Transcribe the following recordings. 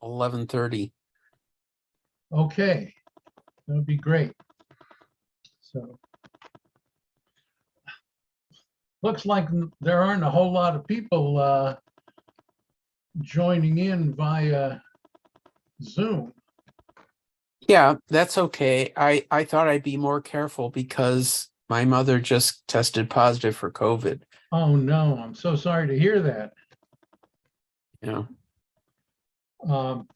11:30. Okay, that would be great. So looks like there aren't a whole lot of people joining in via Zoom. Yeah, that's okay. I thought I'd be more careful because my mother just tested positive for COVID. Oh no, I'm so sorry to hear that. You know,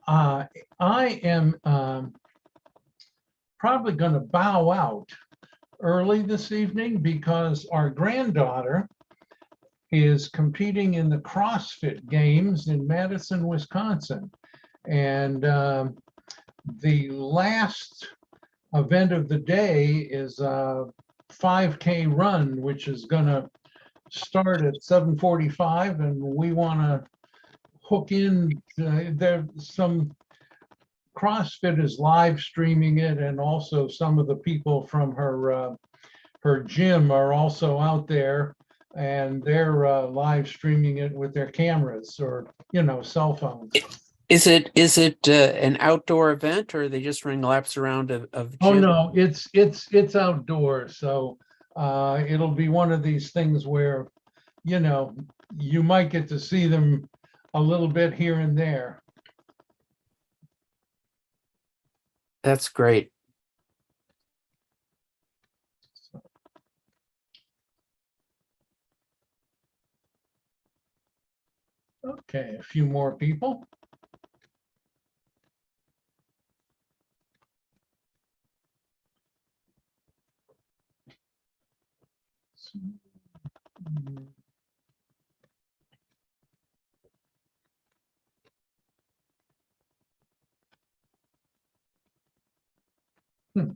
I am probably going to bow out early this evening because our granddaughter is competing in the CrossFit Games in Madison, Wisconsin. And the last event of the day is a 5K run, which is going to start at 7:45, and we want to hook in. There's some CrossFit is live streaming it, and also some of the people from her gym are also out there, and they're live streaming it with their cameras or cell phones. is it an outdoor event, or are they just running laps around of Oh gym? no, it's outdoors, so it'll be one of these things where you might get to see them a little bit here and there. That's great. Okay, a few more people. Hmm.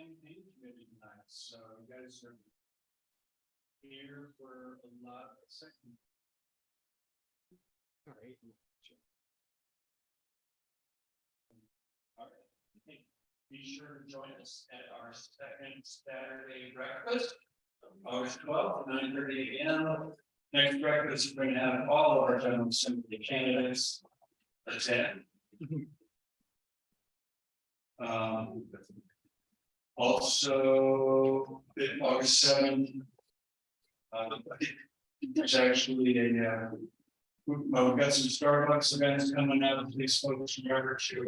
campaign committee tonight, so you guys are here for a lot of second. All right. All right. Be sure to join us at our second Saturday breakfast, August 12th, 9:30 a.m. Next breakfast, we're going to have all of our general assembly candidates attend. Also, August 7th, there's actually a, well, we've got some Starbucks events coming up. Please folks remember to,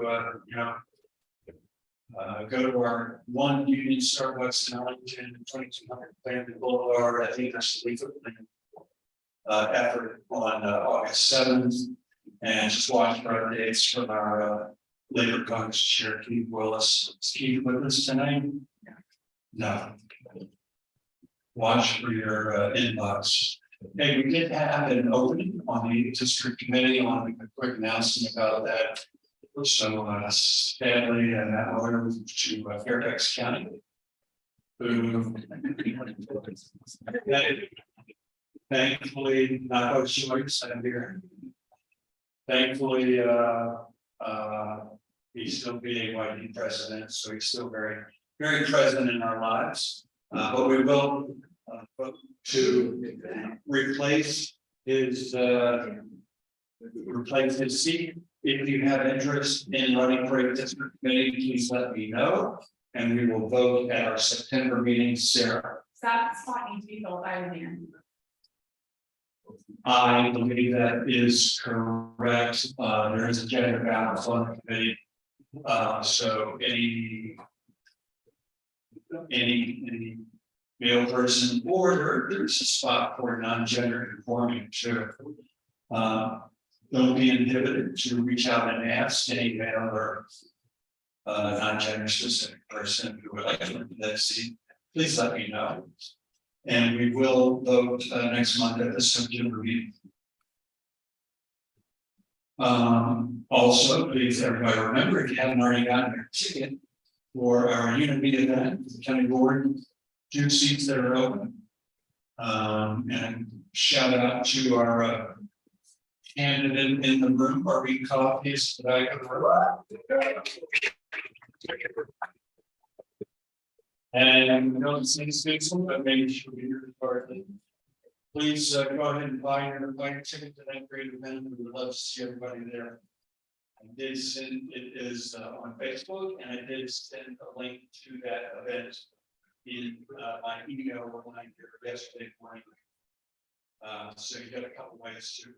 go to our one Union Starbucks in Arlington, 2200 Clarendon Boulevard. I think that's the legal effort on August 7th. And just watch for updates from our Labor Congress Chair Keith Willis. Is Keith with us tonight? No. Watch for your inbox. Hey, we did have an opening on the district committee. I want to make a quick announcement about that. So sadly, that order to Fairfax County. Thankfully, not a choice. I'm here. Thankfully, he's still BAYD president, so he's still very, very present in our lives. But we will vote to replace his seat. If you have interest in running for a district committee, please let me know, and we will vote at our September meeting. Sarah, That spot needs to be filled by a man. I believe that is correct. There is a gender balance on the committee. So any male person, or there's a spot for non-gender conforming too. Don't be inhibited to reach out and ask any male or non-gender specific person who would like to run that seat. Please let me know. And we will vote next month at the September meeting. Also, please, everybody remember, if you haven't already gotten your ticket for our unity event, the county board, 2 seats that are open. And shout out to our candidate in the room, are we copies that I can and we don't see Susan, but maybe she'll be here shortly. Please go ahead and buy your ticket to that great event. We would love to see everybody there. I did send it is on Facebook, and I did send a link to that event in my email when I did yesterday morning. So you got a couple ways to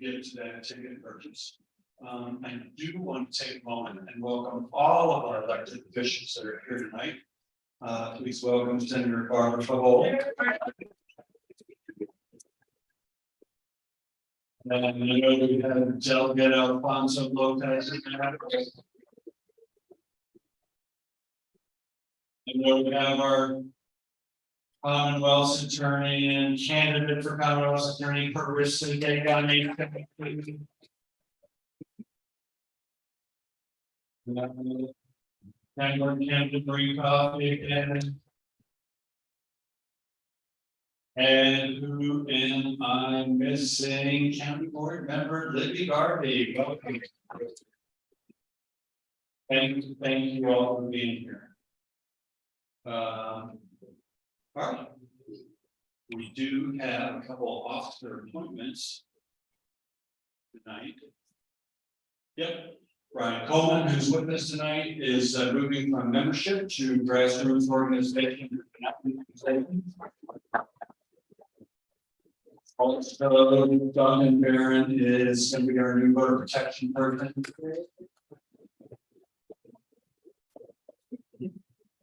get to that ticket purchase. I do want to take a moment and welcome all of our elected officials that are here tonight. Please welcome Senator Barbara Fahol. And I know we have Delegate Alfonso Lopez. I know we have our Commonwealth's attorney and candidate for Commonwealth's attorney for risk to take on me. Candidate bring coffee again. And who am I missing? County Board Member Libby Garvey. Welcome. Thank you all for being here. All right. We do have a couple officer appointments tonight. Yep. Brian Coleman, who's with us tonight, is moving from membership to grassroots organization. Also, Don Barron is going to be our new voter protection person.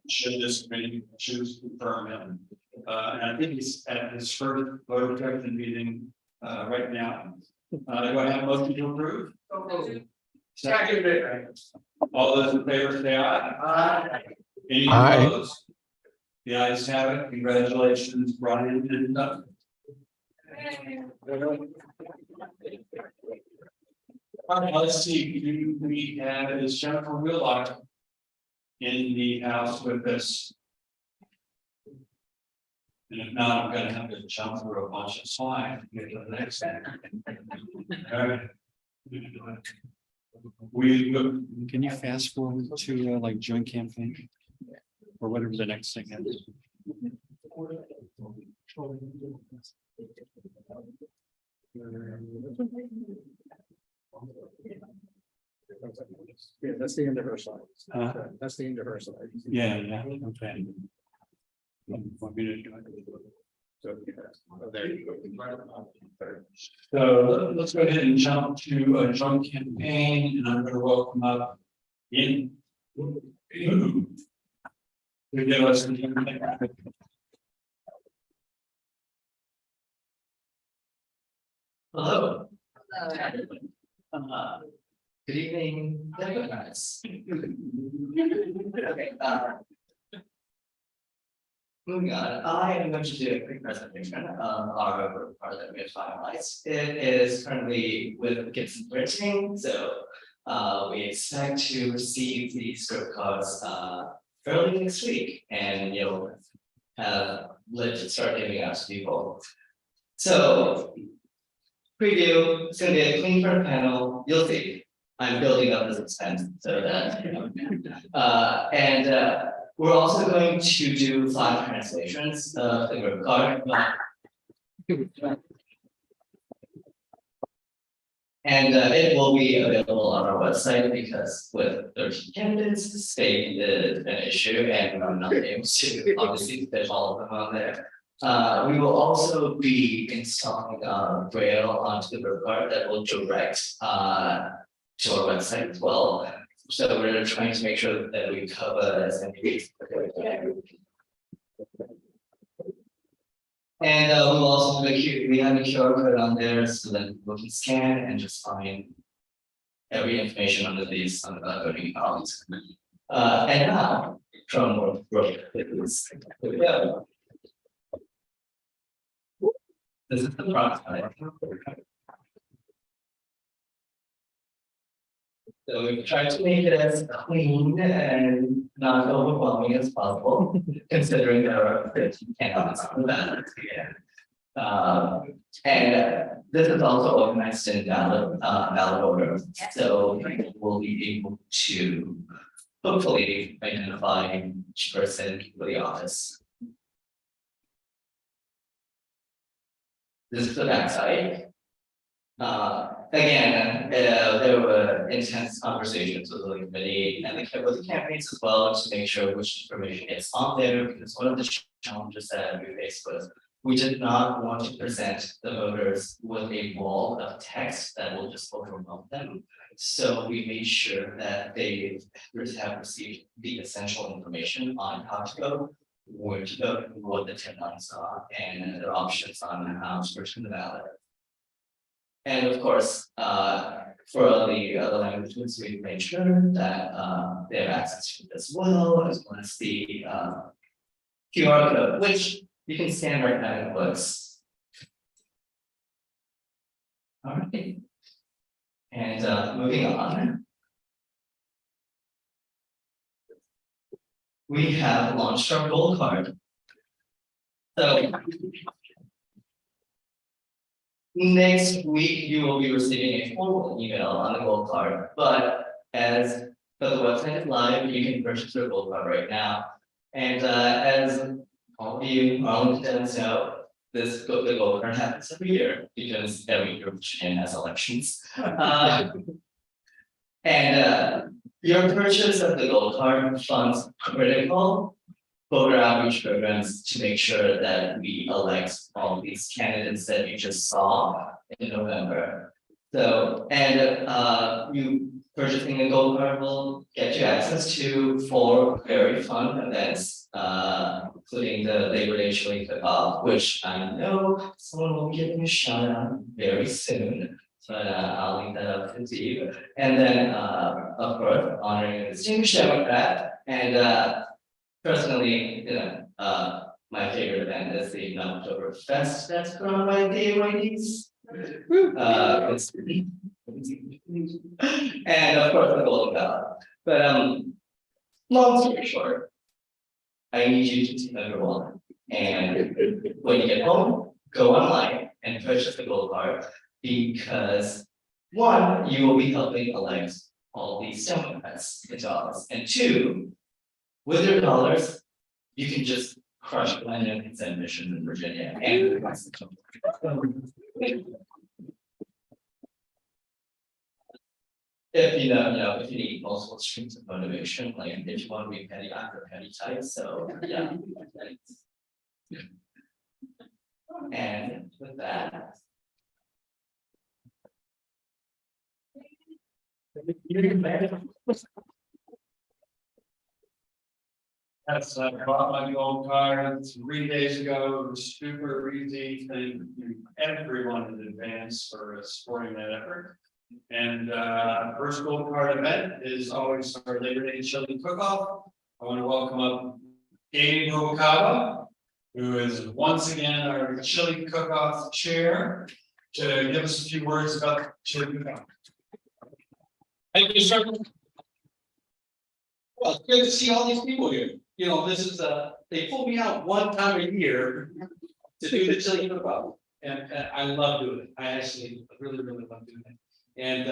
Should this committee choose to confirm him? And I think he's at his first voter protection meeting right now. Do I have a motion to approve? Second. All those in favor say aye. Aye. Any opposed? The ayes have it. Congratulations, Brian and Doug. Let's see, who we have is Jennifer Willock in the house with us? And if not, I'm gonna have to jump through a bunch of slides to get to the next thing. All right. We, Can you fast forward to like joint campaign? Or whatever the next thing is. Yeah, that's the end of her slide. Uh, That's the end of her slide. yeah, okay. Want me to do it? So, yeah. Oh, there you go. so let's go ahead and jump to a joint campaign, and I'm gonna welcome up in. To give us some. Hello. Good evening, Democrats. Okay, moving on, I am going to do a quick presentation of our part that we have finalized. It is currently with Gibson printing, so we expect to receive the script cards early next week, and you'll have legit start giving out to people. So preview, it's gonna be a clean front panel, you'll see. I'm building up this expense, so that, you know. We're also going to do 5 translations of the group card. And it will be available on our website because with 13 candidates, the state is an issue and I'm not able to obviously fit all of them on there. We will also be installing Braille onto the group card that will direct to our website as well. So we're trying to make sure that we cover as many bases as we can. And we'll also have we have a QR code on there so that people can scan and just find every information under these voting columns. And now, drum roll, here we go. This is the prototype. So we've tried to make it as clean and not overwhelming as possible, considering there are 15 candidates on that. This is also organized in ballot order, so we'll be able to hopefully identify each person for the office. This is the backside. Again, there were intense conversations with the committee and with the campaigns as well to make sure which information gets on there, because one of the challenges that we faced was we did not want to present the voters with a wall of text that will just overwhelm them. So we made sure that they have received the essential information on how to vote, where to vote, what the deadlines are, and their options on how to search the ballot. And of course, for the other languages, we've made sure that they have access to it as well as the QR code, which you can scan right now and it works. All right. And moving on. We have launched our gold card. So next week, you will be receiving a formal email on the gold card, but as the website is live, you can purchase your gold card right now. And as all of you ArlDems know, the gold card happens every year because every European has elections. Your purchase of the gold card funds critical voter outreach programs to make sure that we elect all these candidates that you just saw in November. So, you purchasing a gold card will get you access to 4 very fun events, including the Labor Day chili cook-off, which I know someone will be giving a shout out very soon. But I'll leave that up to you. And then, of course, honoring a distinguished Democrat and personally, my favorite event is the Oktoberfest that's put on by the AYDs. And of course, the Golden Ballot. But Long story short, I need you to take number one. And when you get home, go online and purchase the gold card because one, you will be helping elect all these Democrats into office. And two, with your dollars, you can just crush Glenn consent mission in Virginia and the Constitution. If if you need multiple streams of motivation, like if you want to be petty, I'm a petty type, so yeah. And with that. Yes, I bought my gold card 3 days ago, it was super easy, thank you everyone in advance for supporting that effort. And first gold card event is always our Labor Day chili cook-off. I want to welcome up Gabe Okaba, who is once again our chili cook-off chair, to give us a few words about chili cook-off. Thank you, sir. Well, it's good to see all these people here. You know, this is, they pull me out one time a year to do the chili cook-off. And I love doing it. I actually really love doing it. And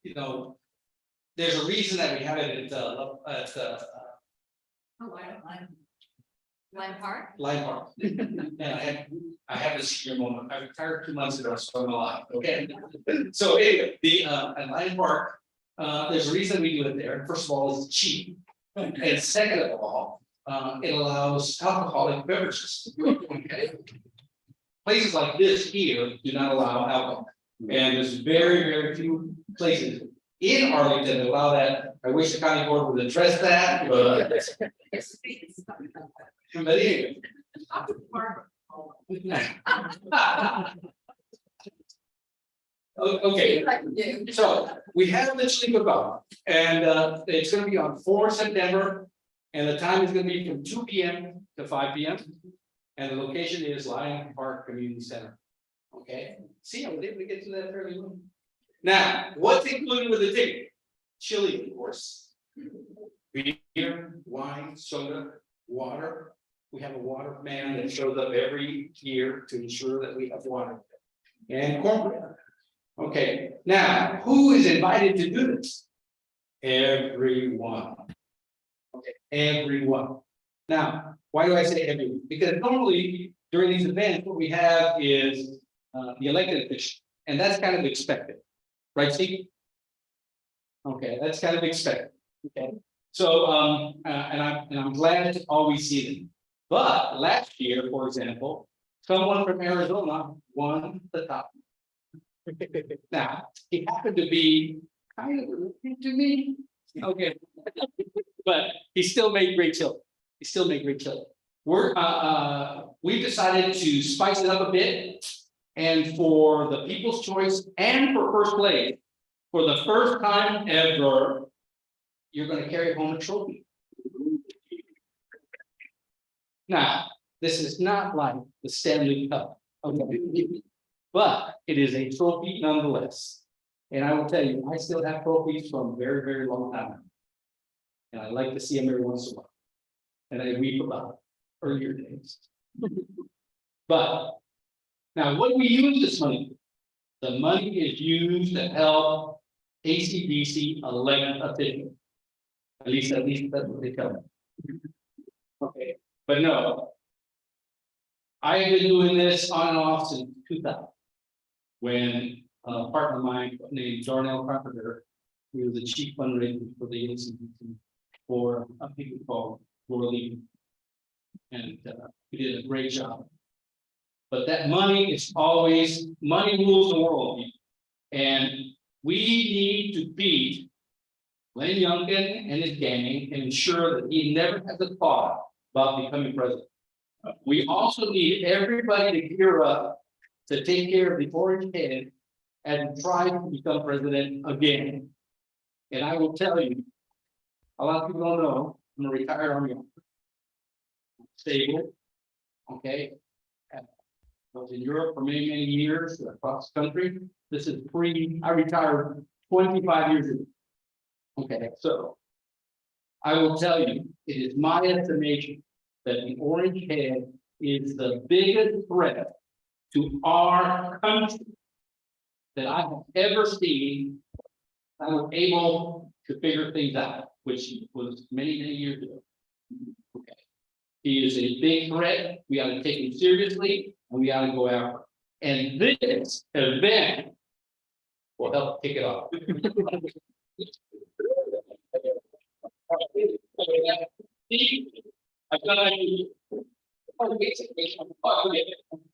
you know, there's a reason that we have it at Lime Park? Line Park. And I had this here moment. I retired 2 months ago, so I'm alive. Okay. So anyway, the at Line Park, there's a reason we do it there. First of all, it's cheap. And second of all, it allows alcoholic beverages. Okay. Places like this here do not allow alcohol. And there's very few places in Arlington that allow that. I wish the county board would address that, but. But anyway. Okay, so we have the chili cook-off, and it's gonna be on 4 September. And the time is gonna be from 2 p.m. to 5 p.m. And the location is Lion Park Community Center. Okay, see, I was able to get to that fairly well. Now, what's included with the ticket? Chili, of course. Beer, wine, soda, water. We have a water man that shows up every year to ensure that we have water. And cornbread. Okay, now, who is invited to do this? Everyone. Okay, everyone. Now, why do I say everyone? Because normally during these events, what we have is the elected official, and that's kind of expected, right, Steve? Okay, that's kind of expected. Okay, so and I'm glad to always see them. But last year, for example, someone from Arizona won the top. Now, he happened to be kind of related to me. Okay, but he still made great chili. He still made great chili. We decided to spice it up a bit. And for the People's Choice and for first place, for the first time ever, you're going to carry home a trophy. Now, this is not like the Stanley Cup, okay? But it is a trophy nonetheless. And I will tell you, I still have trophies from a very long time. And I like to see them every once in a while. And I weep about earlier days. But now, what do we use this money for? The money is used to help ACDC elect officials. At least that's what they tell me. Okay, but no. I have been doing this on and off since 2000. When a partner of mine named Darnell Carpenter, he was the chief fundraiser for the ACDC for a people called World. And he did a great job. But that money is always, money rules the world. And we need to beat Glenn Youngkin and his gang and ensure that he never has a thought about becoming president. We also need everybody to gear up to take care of the orange head and try to become president again. And I will tell you, a lot of people don't know, I'm a retired Army officer. Stable, okay. I was in Europe for many years across the country. This is I retired 25 years ago. Okay, so I will tell you, it is my estimation that the orange head is the biggest threat to our country that I have ever seen. I was able to figure things out, which was many, many years ago. Okay. He is a big threat. We ought to take him seriously and we ought to go after him. And this event will help kick it off.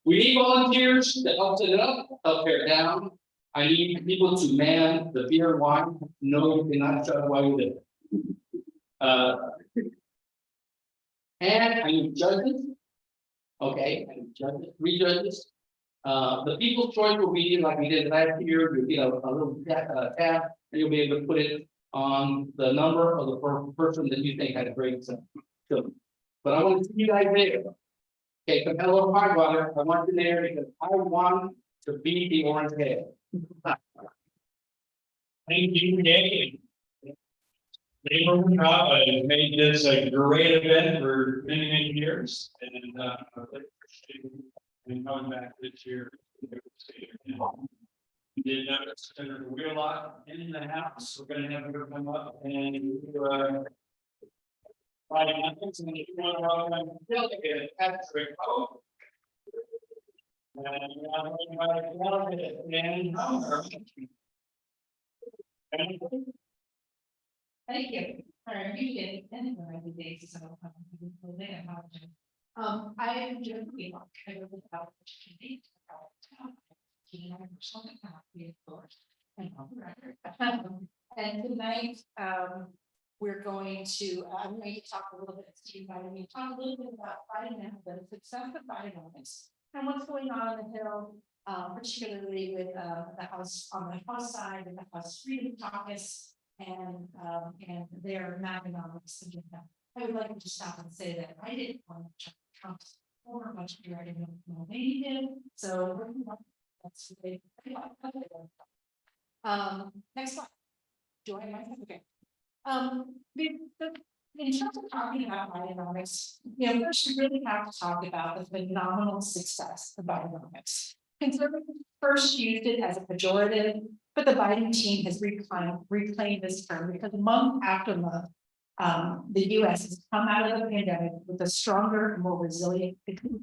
We need volunteers to help set it up, help tear it down. I need people to man the beer and wine. No, you cannot shut while you live. And I need judges. Okay, I need judges, 3 judges. The people's choice will be like we did last year, you get a little tab, and you'll be able to put it on the number of the person that you think had a great film. But I want to see you guys there. Okay, Capello Hardwater, I want you there because I want to be the orange head. Thank you, Dave. Neighborhood has made this a great event for many, many years, and I really appreciate you and coming back this year. We did notice that there's a wheel lot in the house. We're gonna have her come up and Friday nights, and if you want to welcome Delegate Patrick Hope. And Thank you. Sorry, you did anywhere every day, so. I am Jim Wheelock. I live about and tonight, we're going to, I'm going to talk a little bit, Steve, talk a little bit about fighting the success of Bidenomics and what's going on the Hill, particularly with the House on the House side, with the House Freedom Caucus and their Magonomics agenda. I would like to just stop and say that I didn't want to Trump's former budget director, he did. So that's the way. Next slide. Join my okay. In terms of talking about Bidenomics, first we really have to talk about the phenomenal success of Bidenomics. Conservatives first used it as a pejorative, but the Biden team has reclaimed this term because month after month, the U.S. has come out of the pandemic with a stronger, more resilient economy.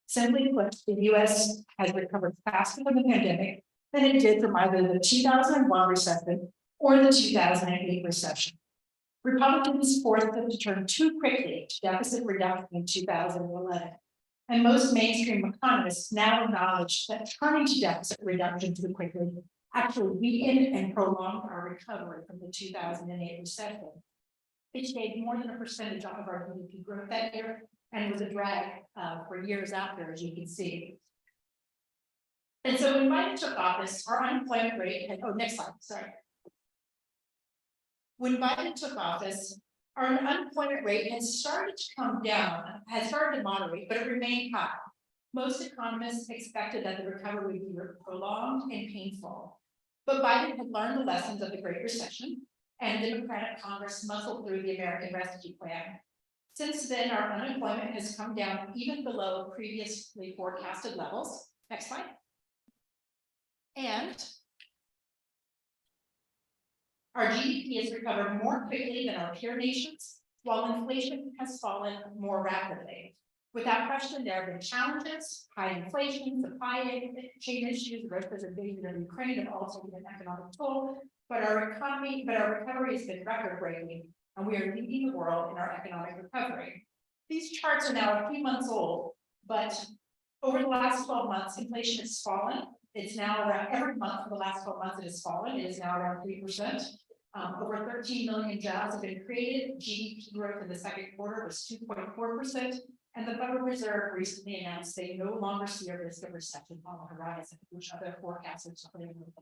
Simply put, the U.S. has recovered faster from the pandemic than it did from either the 2001 recession or the 2008 recession. Republicans forced them to turn too quickly to deficit reduction in 2011. And most mainstream economists now acknowledge that turning to deficit reduction too quickly actually weakened and prolonged our recovery from the 2008 recession. It gave more than a percentage off of our GDP growth that year, and it was a drag for years after, as you can see. And so when Biden took office, our unemployment rate had, oh, next slide, sorry. When Biden took office, our unemployment rate has started to come down, has started to moderate, but it remained high. Most economists expected that the recovery would be prolonged and painful. But Biden had learned the lessons of the Great Recession, and the Democratic Congress muscled through the American Rescue Plan. Since then, our unemployment has come down even below previously forecasted levels. Next slide. And our GDP has recovered more quickly than our peer nations, while inflation has fallen more rapidly. Without question, there have been challenges: high inflation, supply chain issues, Russia's invasion of Ukraine have also been an economic toll. But our recovery has been record-breaking, and we are leading the world in our economic recovery. These charts are now a few months old, but over the last 12 months, inflation has fallen. It's now around every month for the last 12 months. It has fallen. It is now around 3%. Over 13 million jobs have been created. GDP growth in the second quarter was 2.4%. And the Federal Reserve recently announced they no longer see a risk of recession on the horizon, which other forecasters are putting in.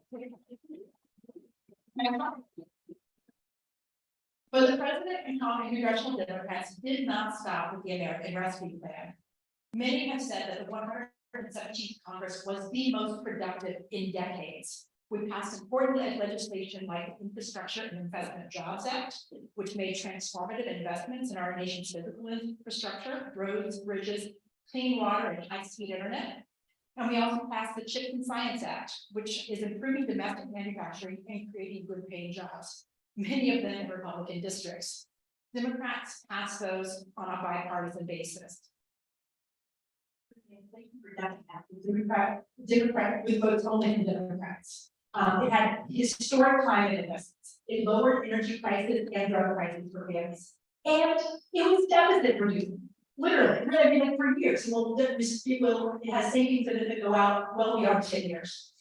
But the president and congressional Democrats did not stop with the American Rescue Plan. Many have said that the 117th Congress was the most productive in decades, We passed important legislation like the Infrastructure and Investment Jobs Act, which made transformative investments in our nation's physical infrastructure, roads, bridges, clean water, and high-speed internet. And we also passed the Chip and Science Act, which is improving domestic manufacturing and creating good paying jobs, many of them in Republican districts. Democrats passed those on a bipartisan basis. Democrat with votes only from Democrats. It had historic climate investments. It lowered energy prices and drug prices for families. And it was deficit reducing. Literally, really, like for years. It has savings that go out well beyond 10 years.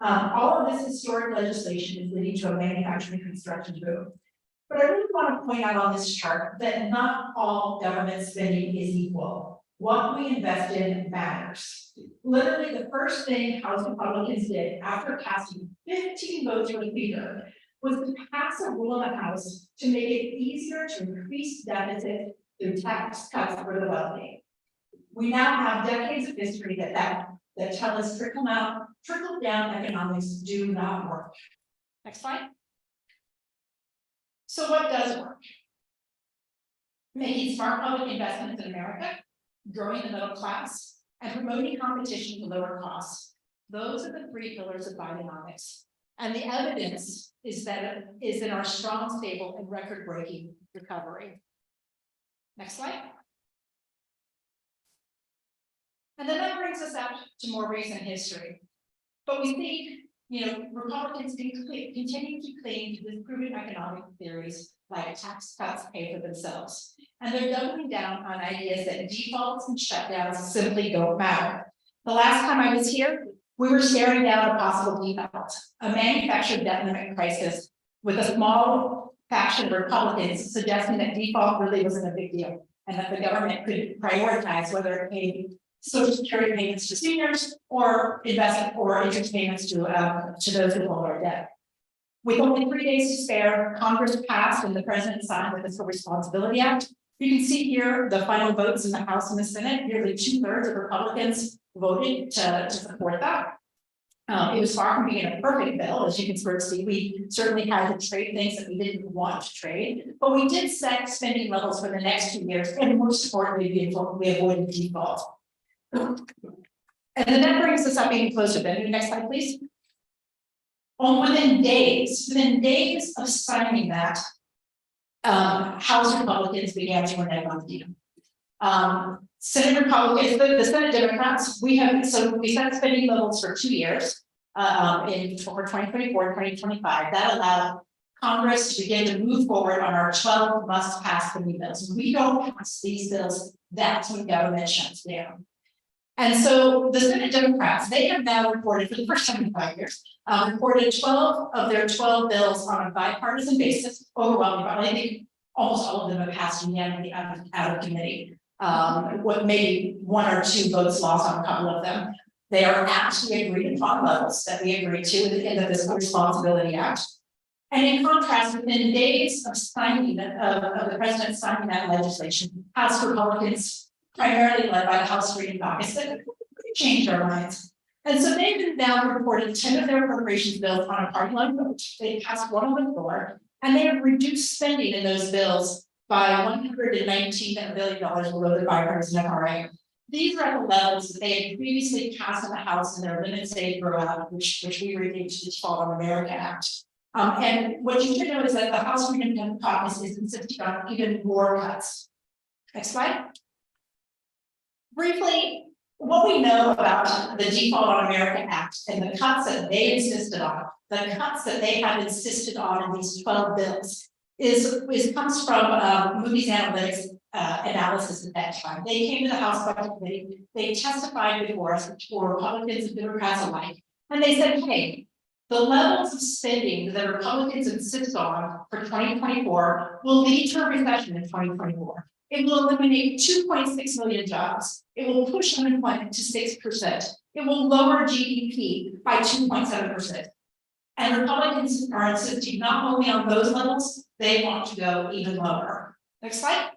All of this historic legislation is leading to a manufacturing construction boom. But I really want to point out on this chart that not all government spending is equal. What we invest in matters. Literally, the first thing House Republicans did after casting 15 votes for the leader was to pass a rule in the House to make it easier to increase deficit through tax cuts for the wealthy. We now have decades of history that tell us trickle down economics do not work. Next slide. So what does work? Making smart public investments in America, growing the middle class, and promoting competition to lower costs. Those are the three pillars of Bidenomics. And the evidence is in our strong, stable, and record-breaking recovery. Next slide. And then that brings us out to more recent history. But we see, Republicans continue to cling to disproven economic theories like tax cuts pay for themselves. And they're doubling down on ideas that defaults and shutdowns simply don't matter. The last time I was here, we were staring down a possible default, a manufactured debt limit crisis with a small faction of Republicans suggesting that default really wasn't a big deal and that the government could prioritize whether it paid Social Security payments to seniors or investment or interest payments to those who hold our debt. With only 3 days to spare, Congress passed and the president signed the Fiscal Responsibility Act. You can see here the final votes in the House and the Senate. Nearly 2/3 of Republicans voted to support that. It was far from being a perfect bill, as you can sort of see. We certainly had to trade things that we didn't want to trade, but we did set spending levels for the next 2 years, and most importantly, we avoided default. And then that brings us up even closer. Ben, next slide, please. Within days of signing that, House Republicans began to renege on the deal. Senate Republicans, the Senate Democrats, we set spending levels for 2 years for 2024, 2025. That allowed Congress to begin to move forward on our 12 must-pass spending bills. We don't pass these bills, that's when government shuts down. And so the Senate Democrats, they have now reported for the first time in 5 years, reported 12 of their 12 bills on a bipartisan basis, overwhelmingly. I think almost all of them have passed unanimously out of committee. What maybe 1 or 2 votes lost on a couple of them. They are actually agreed upon levels that we agreed to in the Fiscal Responsibility Act. And in contrast, within days of signing of the president signing that legislation, House Republicans, primarily led by the House Freedom Caucus, that changed our minds. And so they've now reported 10 of their appropriations bills on a party line vote. They passed 1 on the floor, and they have reduced spending in those bills by $119 billion below the bipartisan FRA. These are the levels that they had previously passed in the House in their limited state rollout, which we renamed to the Default on America Act. And what you should know is that the House Freedom Caucus is insisting on even more cuts. Next slide. Briefly, what we know about the Default on America Act and the cuts that they insisted on, the cuts that they have insisted on in these 12 bills comes from Moody's Analytics analysis at that time. They came to the House Budget Committee, they testified before us, for Republicans and Democrats alike, and they said, hey, the levels of spending that Republicans insist on for 2024 will lead to a recession in 2024. It will eliminate 2.6 million jobs. It will push unemployment to 6%. It will lower GDP by 2.7%. And Republicans are insisting not only on those levels, they want to go even lower. Next slide.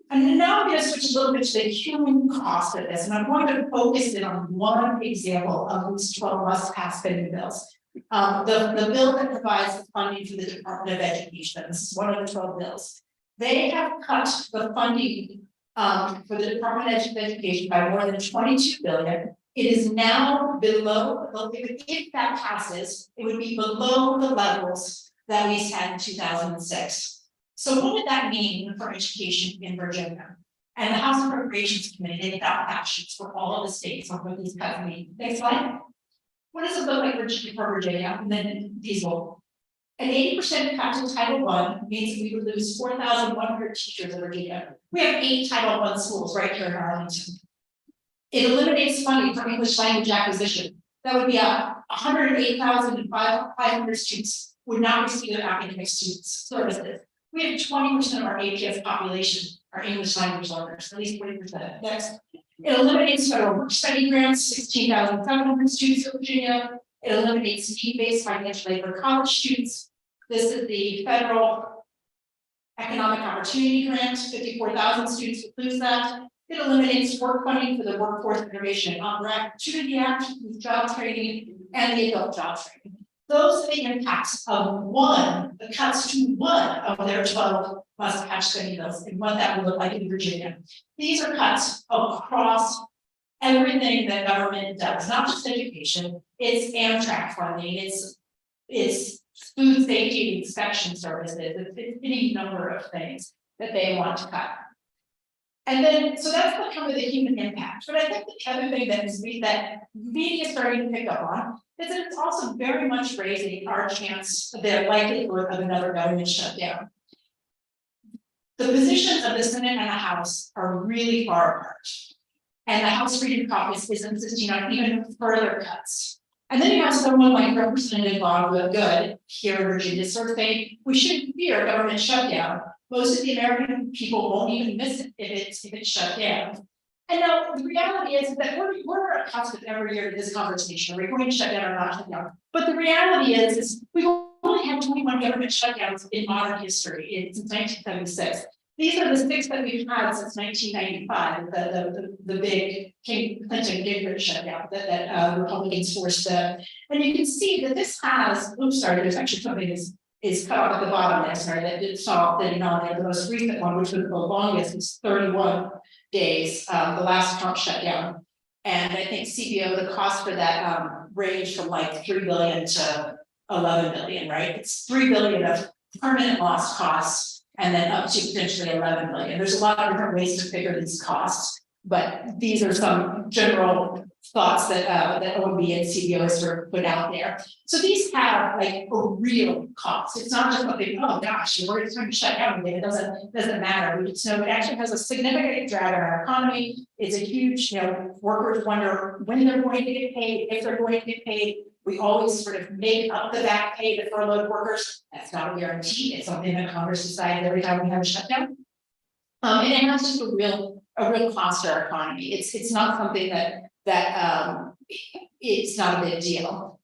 And now I'm going to switch a little bit to the human cost of this, and I'm going to focus in on one example of these 12 must-pass spending bills. The bill that provides the funding for the Department of Education, this is one of the 12 bills. They have cut the funding for the Department of Education by more than 22 billion. It is now below, if that passes, it would be below the levels that we had in 2006. So what would that mean for education in Virginia? And the House Appropriations Committee, they got actions for all of the states on what these cuts mean. Next slide. What does it look like for Virginia? And then these will. An 80% cut to Title I means we would lose 4,100 teachers in Virginia. We have 8 Title I schools right here in Arlington. It eliminates funding for English language acquisition. That would be 108,500 students would not receive their academic students services. We have 20% of our APS population are English language learners, at least 40%. Next. It eliminates federal work study grants, 16,700 students in Virginia. It eliminates need-based financial aid for college students. This is the federal economic opportunity grant, 54,000 students would lose that. It eliminates work funding for the Workforce Innovation and Opportunity Act, job training, and the adult job training. Those are the impacts of the cuts to one of their 12 must-catch spending bills, and what that would look like in Virginia. These are cuts across everything that government does, not just education. It's Amtrak funding, it's food safety and inspection services, it's any number of things that they want to cut. And then, so that's the kind of the human impact. But I think the other thing that media is starting to pick up on is that it's also very much raising our chance, the likelihood of another government shutdown. The positions of the Senate and the House are really far apart. And the House Freedom Caucus is insisting on even further cuts. And then you have someone like Representative Bob Good here in Virginia sort of saying, we shouldn't fear government shutdown. Most of the American people won't even miss it if it's shut down. And now the reality is that we're accustomed every year to this conversation. Are we going to shut down or not shut down? But the reality is we've only had 21 government shutdowns in modern history since 1976. These are the 6 that we've had since 1995, the big Clinton Gingrich shutdown that Republicans forced. And you can see that this has, there's actually something is cut off at the bottom there, sorry, that did stop the most recent one, which was the longest, was 31 days, the last Trump shutdown. And I think CBO, the cost for that ranged from like 3 billion to 11 billion, right? It's 3 billion of permanent lost costs, and then up to potentially 11 million. There's a lot of different ways to figure these costs, but these are some general thoughts that OMB and CBO has sort of put out there. So these have like a real cost. It's not just something, oh gosh, we're just trying to shut down again. It doesn't matter. We just know it actually has a significant drag on our economy. It's a huge, workers wonder when they're going to get paid, if they're going to get paid. We always sort of make up the back pay to furloughed workers. That's not a guarantee. It's something that Congress decides every time we have a shutdown. And it has just a real cost to our economy. It's not something that it's not a big deal.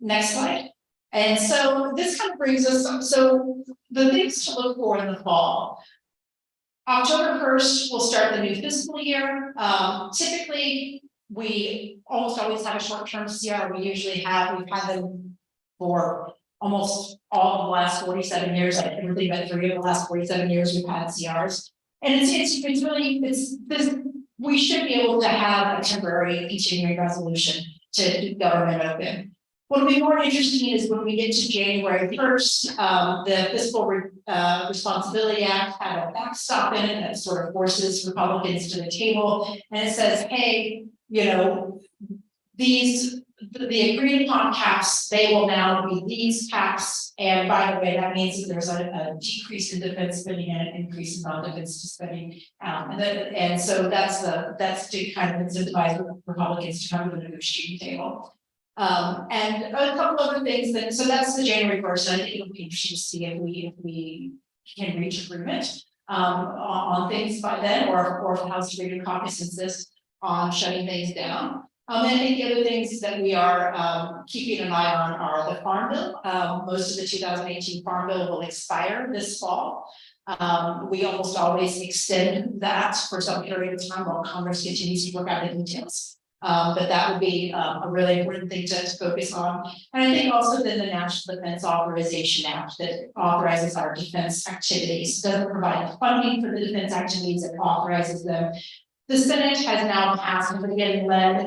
Next slide. And so this kind of brings us up. So the things to look for in the fall. October 1st, we'll start the new fiscal year. Typically, we almost always have a short-term CR. We've had them for almost all of the last 47 years. I think but 3 of the last 47 years we've had CRs. And we should be able to have a temporary continuing resolution to keep government open. What'll be more interesting is when we get to January 1st, the Fiscal Responsibility Act had a backstop in it that sort of forces Republicans to the table, and it says, hey, the agreed upon caps, they will now be these caps. And by the way, that means that there's a decrease in defense spending and an increase in non-defense spending. And so that's to kind of incentivize Republicans to come to the negotiating table. And a couple other things so that's the January 1st. I think it'll be interesting to see if we can reach agreement on things by then, or if the House Freedom Caucus insists on shutting things down. And I think the other things that we are keeping an eye on are the Farm Bill. Most of the 2018 Farm Bill will expire this fall. We almost always extend that for some period of time while Congress continues to work out the details. But that would be a really important thing to focus on. And I think also then the National Defense Authorization Act that authorizes our defense activities, doesn't provide the funding for the defense activities, it authorizes them. The Senate has now passed, and again led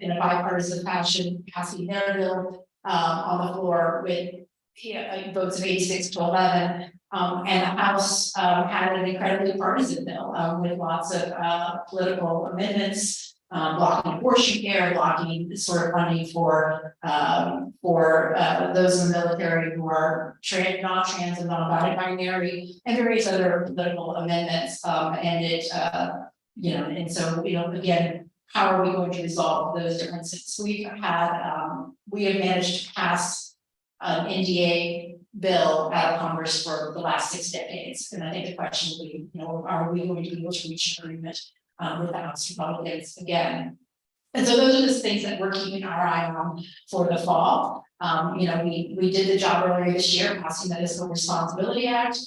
in a bipartisan fashion, passing their bill on the floor with votes of 86 to 11. And the House had an incredibly partisan bill with lots of political amendments, blocking abortion care, blocking sort of funding for those in the military who are non-trans and non-binary, and various other political amendments. And it, and so, again, how are we going to resolve those differences? We have managed to pass an NDA bill out of Congress for the last 6 decades. And I think the question will be, are we going to be able to reach an agreement with the House Republicans again? And so those are the things that we're keeping our eye on for the fall. We did the job earlier this year, passing the Fiscal Responsibility Act.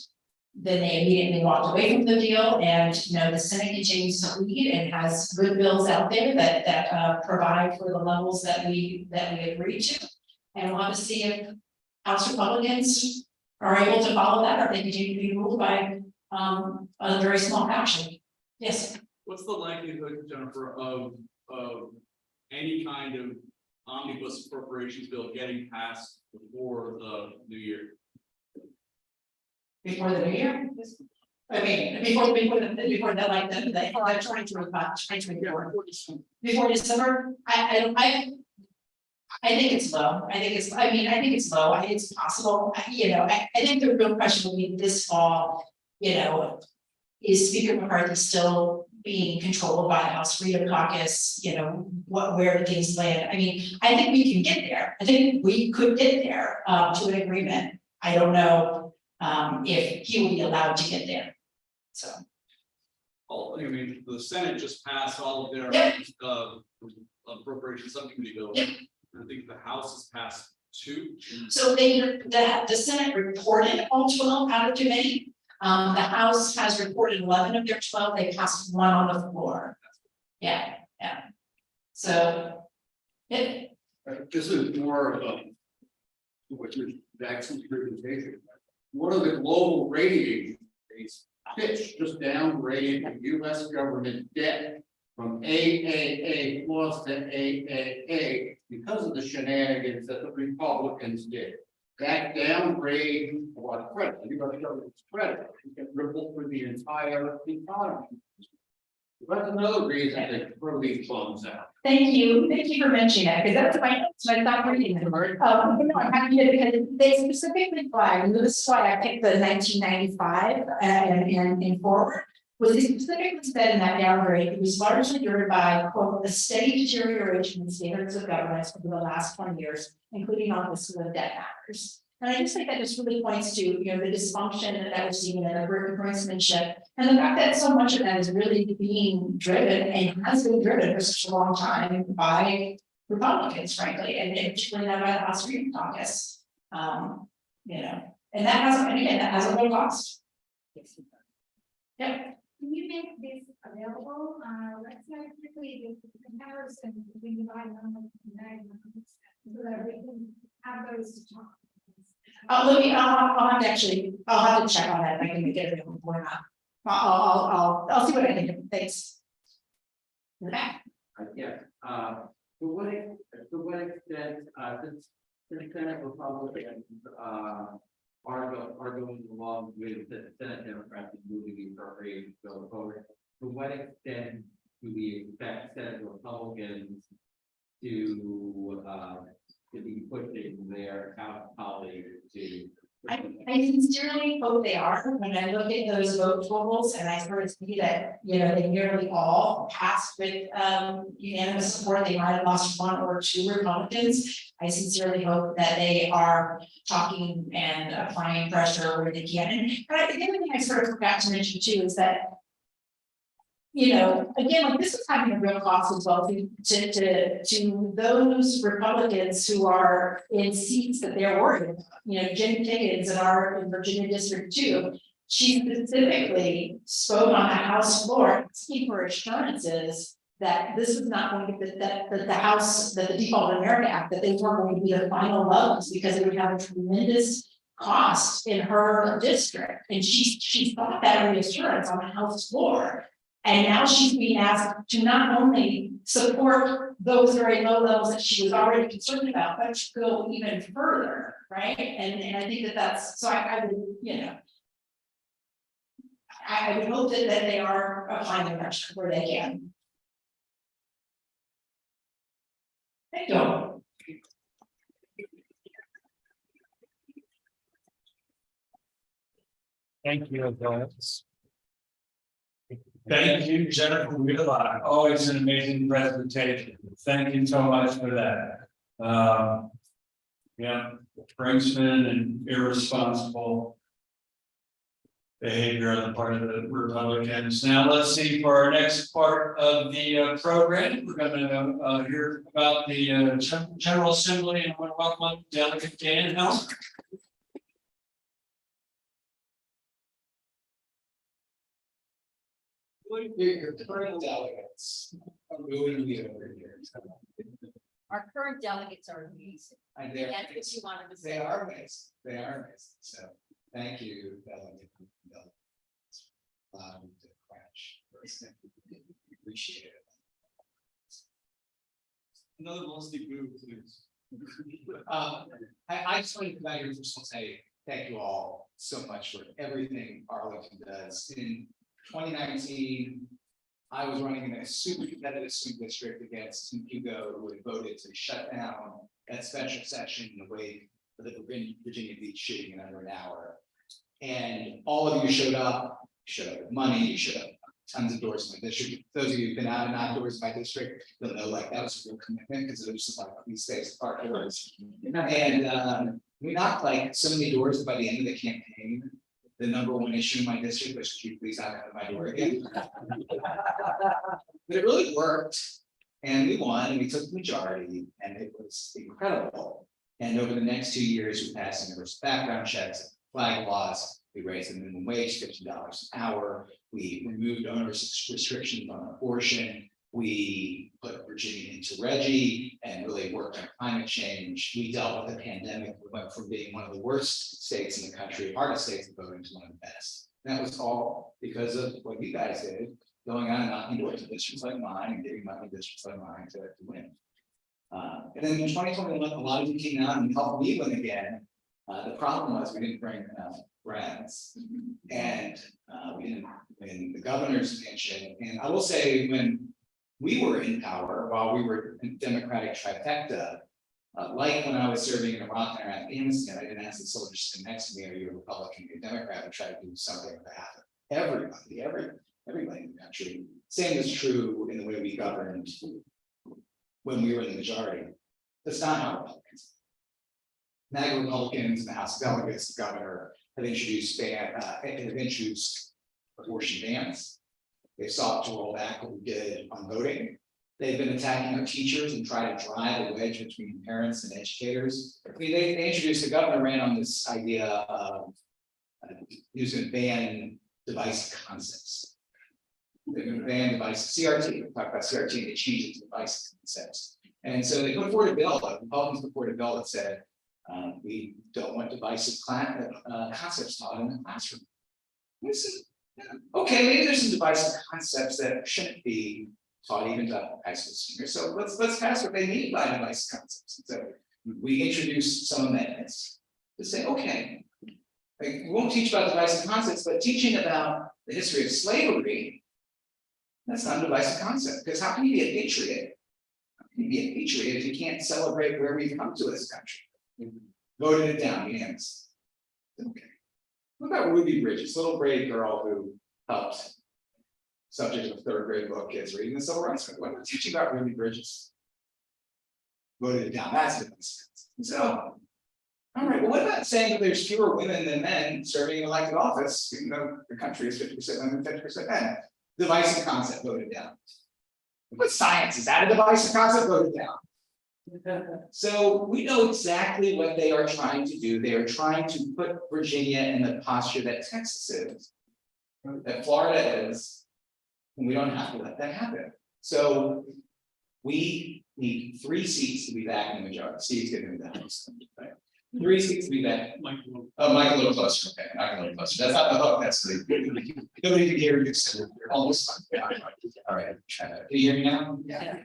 Then they immediately walked away from the deal, and the Senate continues to lead and has good bills out there that provide for the levels that we agreed to. And we'll have to see if House Republicans are able to follow that, or they continue to be ruled by a very small faction. Yes. What's the likelihood, Jennifer, of any kind of omnibus appropriations bill getting passed before the new year? Before the new year? I mean, before the like the 2024. Before December, I think it's low. I think it's low. I think it's possible. I think the real question will be this fall, is Speaker McCarthy still being controlled by the House Freedom Caucus? Where do things land? I mean, I think we can get there. I think we could get there to an agreement. I don't know if he will be allowed to get there. So. Oh, I mean, the Senate just passed all of their appropriation subcommittee bills. Yep. I think the House has passed 2. So the Senate reported all 12 out of committee. The House has reported 11 of their 12. They passed 1 on the floor. Yeah. So, This is more of what your Jackson's presentation. One of the global rating agencies, Fitch, just downgraded the U.S. government debt from AAA plus to AAA because of the shenanigans that the Republicans did. That downgrade, a lot of credit, everybody government's credit, it can ripple through the entire economy. That's another reason to throw these funds out. thank you for mentioning that, because that's my notes. I thought reading them. I'm happy to, because they specifically flag, and this is why I picked the 1995 and forward. Was they specifically said in that downgrade, it was largely driven by, quote, the steady deterioration in standards of governance over the last 20 years, including on this of debt matters. And I just think that just really points to, the dysfunction that we're seeing in the brinksmanship, and the fact that so much of that is really being driven and has been driven for such a long time by Republicans, frankly, and particularly now by the House Freedom Caucus. And that has a real cost. Yep. Can you make this available? Let's not quickly the comparison between the items so that we can have those to talk. I'll have to check on that. I can get it or not. I'll see what I can do. Thanks. In the back. Yeah, to what extent, since the Senate Republicans, are going along with the Senate Democrats moving the appropriations bill forward, to what extent do we expect Senate Republicans to be pushing their House colleagues to? I sincerely hope they are. When I look at those vote totals and I sort of see that, they nearly all passed with unanimous support, they might have lost 1 or 2 Republicans. I sincerely hope that they are talking and applying pressure where they can. And the other thing I sort of forgot to mention too is that, again, like this is having a real cost as well to those Republicans who are in seats that they're worried about. Jen Higgins in Virginia District 2, she specifically spoke on the House floor asking for assurances that this was not going to, that the House, that the Default in America Act, that they weren't going to be the final levels because it would have a tremendous cost in her district. And she thought that reassurance on the House floor. And now she's being asked to not only support those very low levels that she was already concerned about, but to go even further, right? And I think that's, so I would, you know, I would hope that they are applying the pressure where they can. They don't. Thank you, guys. Thank you, Jennifer Wheelock, always an amazing presentation. Thank you so much for that. Yeah, Brinksman and irresponsible behavior on the part of the Republicans. Now, let's see, for our next part of the program, we're gonna hear about the General Assembly, and I want to welcome Delegate Dan Helm. Your current delegates are moving me over here. Our current delegates are amazing. And they're That's what amazing. you wanted to They say. are amazing. They are amazing. So thank you, delegate. Allowed me to crash for a second. Appreciate it. Another mostly boo, please. I just want to come out here first and say thank you all so much for everything Arlington does. In 2019, I was running in a super competitive swing district against Tim Hugo, who had voted to shut down that special session in the wake of the Virginia Beach shooting in under an hour. And all of you showed up with money, you showed up tons of doors in my district. Those of you who've been out and outdoors in my district, you'll know like that was a real commitment because it was just like these days apart doors. And we knocked like so many doors that by the end of the campaign, the #1 issue in my district was, could you please not come to my door again? But it really worked. And we won and we took the majority and it was incredible. And over the next 2 years, we passed numerous background checks, flag laws, we raised the minimum wage $15 an hour. We removed onerous restrictions on abortion. We put Virginia into Reggie and really worked on climate change. We dealt with the pandemic. We went from being one of the worst states in the country, hardest states to voting, to one of the best. And that was all because of what you guys did, going on and knocking doors in districts like mine and giving money to districts like mine to win. And then in 2021, a lot of you came out and helped me win again. The problem was we didn't bring enough friends, and we didn't win the governor's mansion. And I will say, when we were in power, while we were in Democratic trifecta, like when I was serving in Iraq and Afghanistan, I didn't ask the soldiers to sit next to me, are you a Republican or Democrat? I tried to do something on behalf of everybody, everybody in the country. Same is true in the way we governed when we were in the majority. That's not how Republicans. MAGA Republicans in the House of Delegates, the governor, have introduced abortion bans. They sought to roll back what we did on voting. They've been attacking our teachers and trying to drive a wedge between parents and educators. I mean, they introduced, the governor ran on this idea of he was going to ban divisive concepts. They're going to ban divisive CRT. We talked about CRT and they changed it to divisive concepts. And so they put forward a bill, Republicans put forward a bill that said, we don't want divisive concepts taught in the classroom. Okay, maybe there's some divisive concepts that shouldn't be taught even to high school seniors. So let's pass what they mean by divisive concepts. So we introduced some amendments to say, okay, like, we won't teach about divisive concepts, but teaching about the history of slavery, that's not a divisive concept. Because how can you be a patriot? How can you be a patriot if you can't celebrate where we've come to as a country? Voted it down, unanimous. Okay. What about Ruby Bridges, little brave girl who helped subject of 3rd grade book kids reading the Civil Rights Movement? What about teaching about Ruby Bridges? Voted it down. That's the sense. So, all right. Well, what about saying that there's fewer women than men serving in elected office, even though the country is 50% women, 50% men? Divisive concept, voted down. What science is that a divisive concept? Voted down. So we know exactly what they are trying to do. They are trying to put Virginia in the posture that Texas is, that Florida is, and we don't have to let that happen. So we need 3 seats to be back in the majority. Steve's giving me that. Right? 3 seats to be back. Oh, Mike, a little closer. Okay, Mike, a little closer. That's not the hook. That's the. Nobody can hear you. So you're almost. Yeah, all right. Try to. Can you hear me now? Yeah.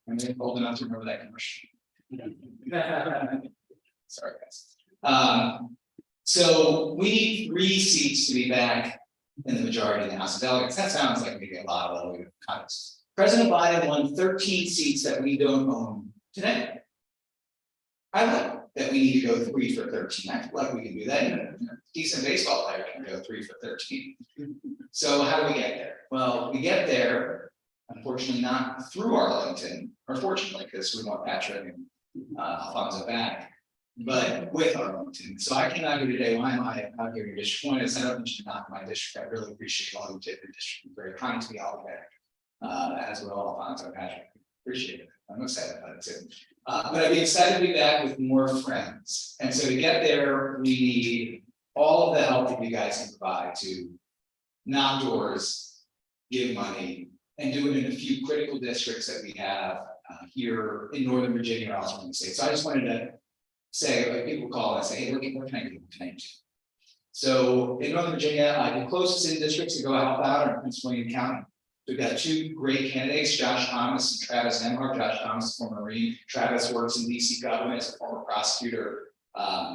I'm old enough to remember that commercial. Sorry, guys. So we need 3 seats to be back in the majority of the House of Delegates. That sounds like maybe a lot of context. President Biden won 13 seats that we don't own today. I like that we need to go 3 for 13. I feel like we can do that. Even a decent baseball player can go 3 for 13. So how do we get there? Well, we get there, unfortunately, not through Arlington, or fortunately, because we want Patrick and Alfonso back, but with Arlington. So I cannot go today. Why am I out here in your district? One is I don't need you to knock my district. I really appreciate all you did in the district. You're very kind to me all there. As well, Alfonso and Patrick. Appreciate it. I'm excited about it too. But I'd be excited to be back with more friends. And so to get there, we need all of the help that you guys can provide to knock doors, give money, and do it in a few critical districts that we have here in Northern Virginia and also in the state. So I just wanted to say, like people call and say, hey, what can I do? What can I do? So in Northern Virginia, the closest in districts to go help out are Prince William County. We've got 2 great candidates, Josh Thomas and Travis Emhart. Josh Thomas, former Marine. Travis works in DC government as a former prosecutor.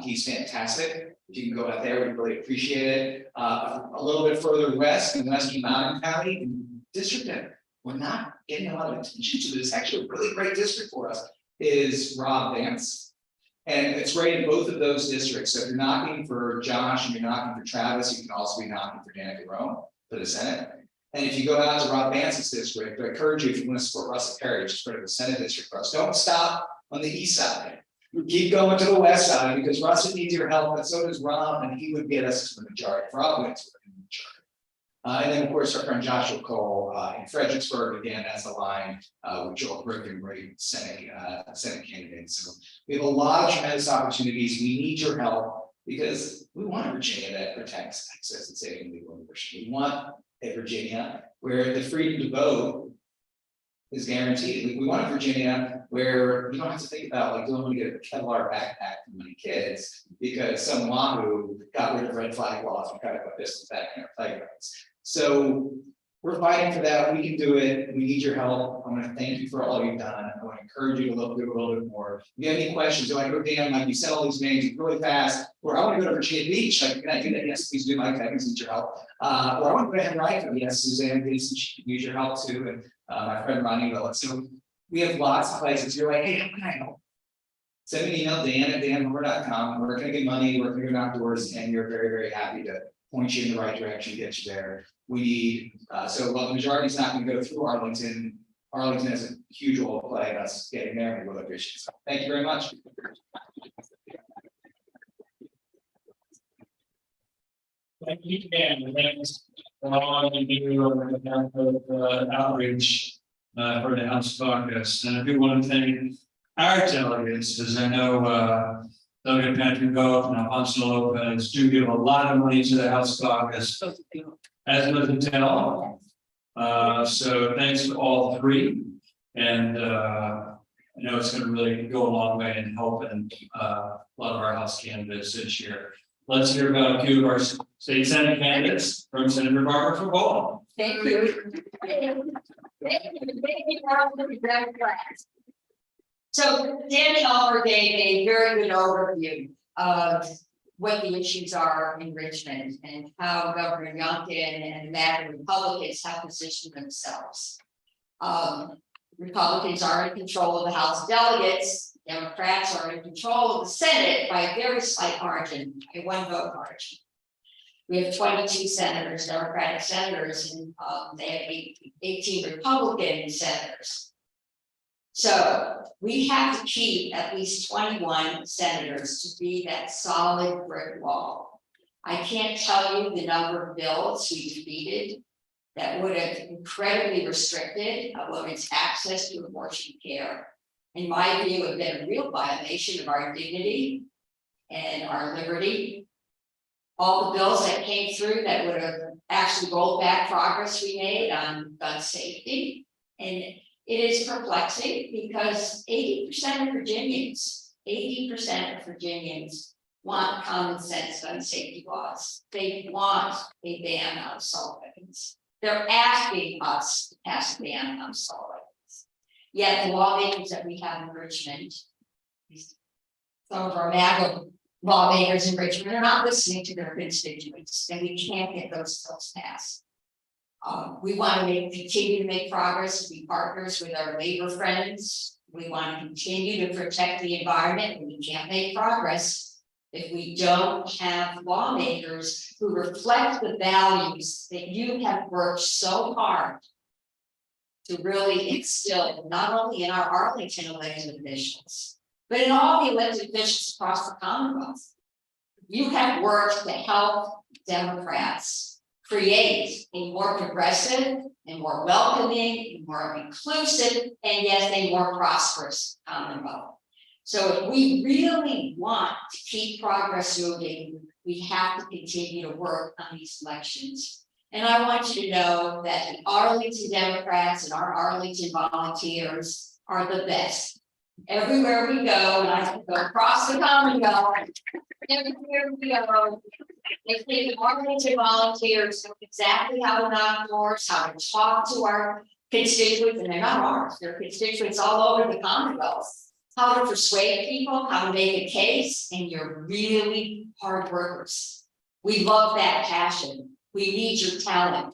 He's fantastic. If you can go out there, we really appreciate it. A little bit further west in Western Mountain County, district that we're not getting a lot of attention to. This actually a really great district for us is ArlDems. And it's right in both of those districts. So if you're knocking for Josh and you're knocking for Travis, you can also be knocking for Danica Rome for the Senate. And if you go out to Rob Vance's district, I encourage you, if you want to support Russell Perry, just go to the Senate district for us. Don't stop on the east side. Keep going to the west side because Russell needs your help, and so does Rob, and he would get us to the majority. Rob wins to the majority. And then, of course, our friend Joshua Cole in Fredericksburg, again, that's aligned with Joel Griffin, great Senate candidate. So we have a lot of tremendous opportunities. We need your help because we want a Virginia that protects access to safe and legal abortion. We want a Virginia where the freedom to vote is guaranteed. We want a Virginia where you don't have to think about like, don't want to get a Kevlar backpack for my kids because some wahoo got rid of red flag laws and kind of put pistols back in our playgrounds. So we're fighting for that. We can do it. We need your help. I want to thank you for all you've done. I want to encourage you to look through a little bit more. If you have any questions, do I go down like you said all these names really fast, or I want to go to Virginia Beach, like can I do that? Yes, please do. Mike Evans needs your help. Or I want to go to Henrico. Yes, Suzanne Gleason, she can use your help too. And my friend Ronnie Willett. So we have lots of places. You're like, hey, how can I help? Send me an email, Dan@danhomer.com. We're going to get money, we're going to go outdoors, and you're very, very happy to point you in the right direction, get you there. We need, so while the majority is not going to go through Arlington, Arlington has a huge role to play in us getting there, and we will appreciate it. So thank you very much. Thank you, Dan. Thanks for all you do outreach for the House Caucus. And I do want to thank our delegates, as I know Delegate Patrick Goff and Alfonso Lopez do give a lot of money to the House Caucus, as does Patel. So thanks to all 3. And I know it's going to really go a long way in helping a lot of our House candidates this year. Let's hear about a few of our state Senate candidates from Senator Barbara Fabol. Thank you. So Danny Oliver gave a very good overview of what the issues are in Richmond and how Governor Youngkin and the MAGA Republicans have positioned themselves. Republicans are in control of the House of Delegates. Democrats are in control of the Senate by a very slight margin, a 1-vote margin. We have 22 senators, Democratic senators, and they have 18 Republican senators. So we have to keep at least 21 senators to be that solid brick wall. I can't tell you the number of bills we defeated that would have incredibly restricted a woman's access to abortion care. In my view, have been a real violation of our dignity and our liberty. All the bills that came through that would have actually rolled back progress we made on gun safety And it is perplexing because 80% of Virginians want common sense gun safety laws. They want a ban on assault weapons. They're asking us to pass a ban on assault weapons. Yet the lawmakers that we have in Richmond, some of our MAGA lawmakers in Richmond are not listening to their constituents, and we can't get those bills passed. We want to continue to make progress, be partners with our labor friends. We want to continue to protect the environment, and we can't make progress if we don't have lawmakers who reflect the values that you have worked so hard to really instill, not only in our Arlington elected officials, but in all the elected officials across the Commonwealth. You have worked to help Democrats create a more progressive and more welcoming, and more inclusive, and yes, a more prosperous Commonwealth. So if we really want to keep progress moving, we have to continue to work on these elections. And I want you to know that the Arlington Democrats and our Arlington volunteers are the best. Everywhere we go, and I go across the Commonwealth, everywhere we go, they take the Arlington volunteers know exactly how to knock doors, how to talk to our constituents, and they're not ours, they're constituents all over the Commonwealth. How to persuade people, how to make a case, and you're really hard workers. We love that passion. We need your talent.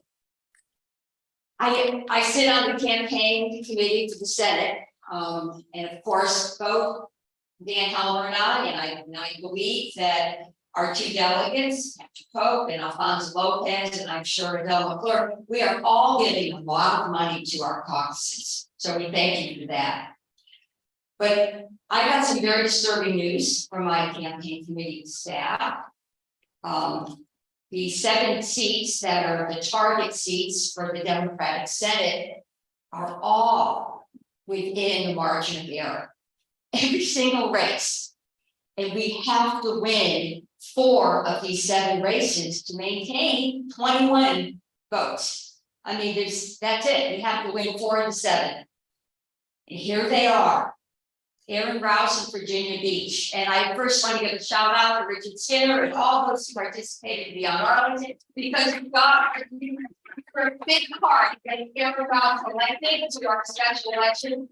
I sit on the campaign committee for the Senate, and of course, both Dan Helmer and I believe that our two delegates, Dr. Pope and Alfonso Lopez, and I'm sure Adele McClure, we are all giving a lot of money to our caucuses. So we thank you for that. But I got some very disturbing news from my campaign committee staff. The 7 seats that are the target seats for the Democratic Senate are all within the margin of error. Every single race. And we have to win 4 of these 7 races to maintain 21 votes. I mean, that's it. We have to win 4 of the 7. And here they are. Aaron Rouse in Virginia Beach. And I first want to give a shout out to Richard Skinner and all those who participated beyond Arlington, because you got for a big part getting Aaron Rouse elected to our special election.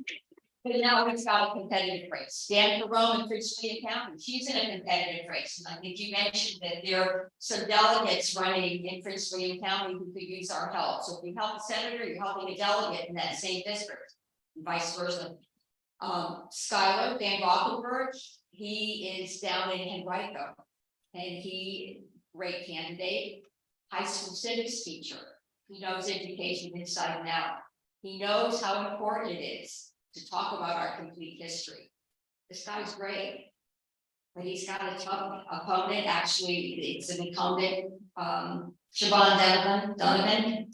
But now he's got a competitive race. Dan Perone in Prince William County, she's in a competitive race. And I think you mentioned that there are some delegates running in Prince William County who could use our help. So if you help a senator, you're helping a delegate in that same district, and vice versa. Skylar Van Rockenberg, he is down in Henrico, and he, great candidate, high school civics teacher. He knows education inside and out. He knows how important it is to talk about our complete history. This guy's great, but he's got a tough opponent. Actually, it's an incumbent, Siobhan Donovan.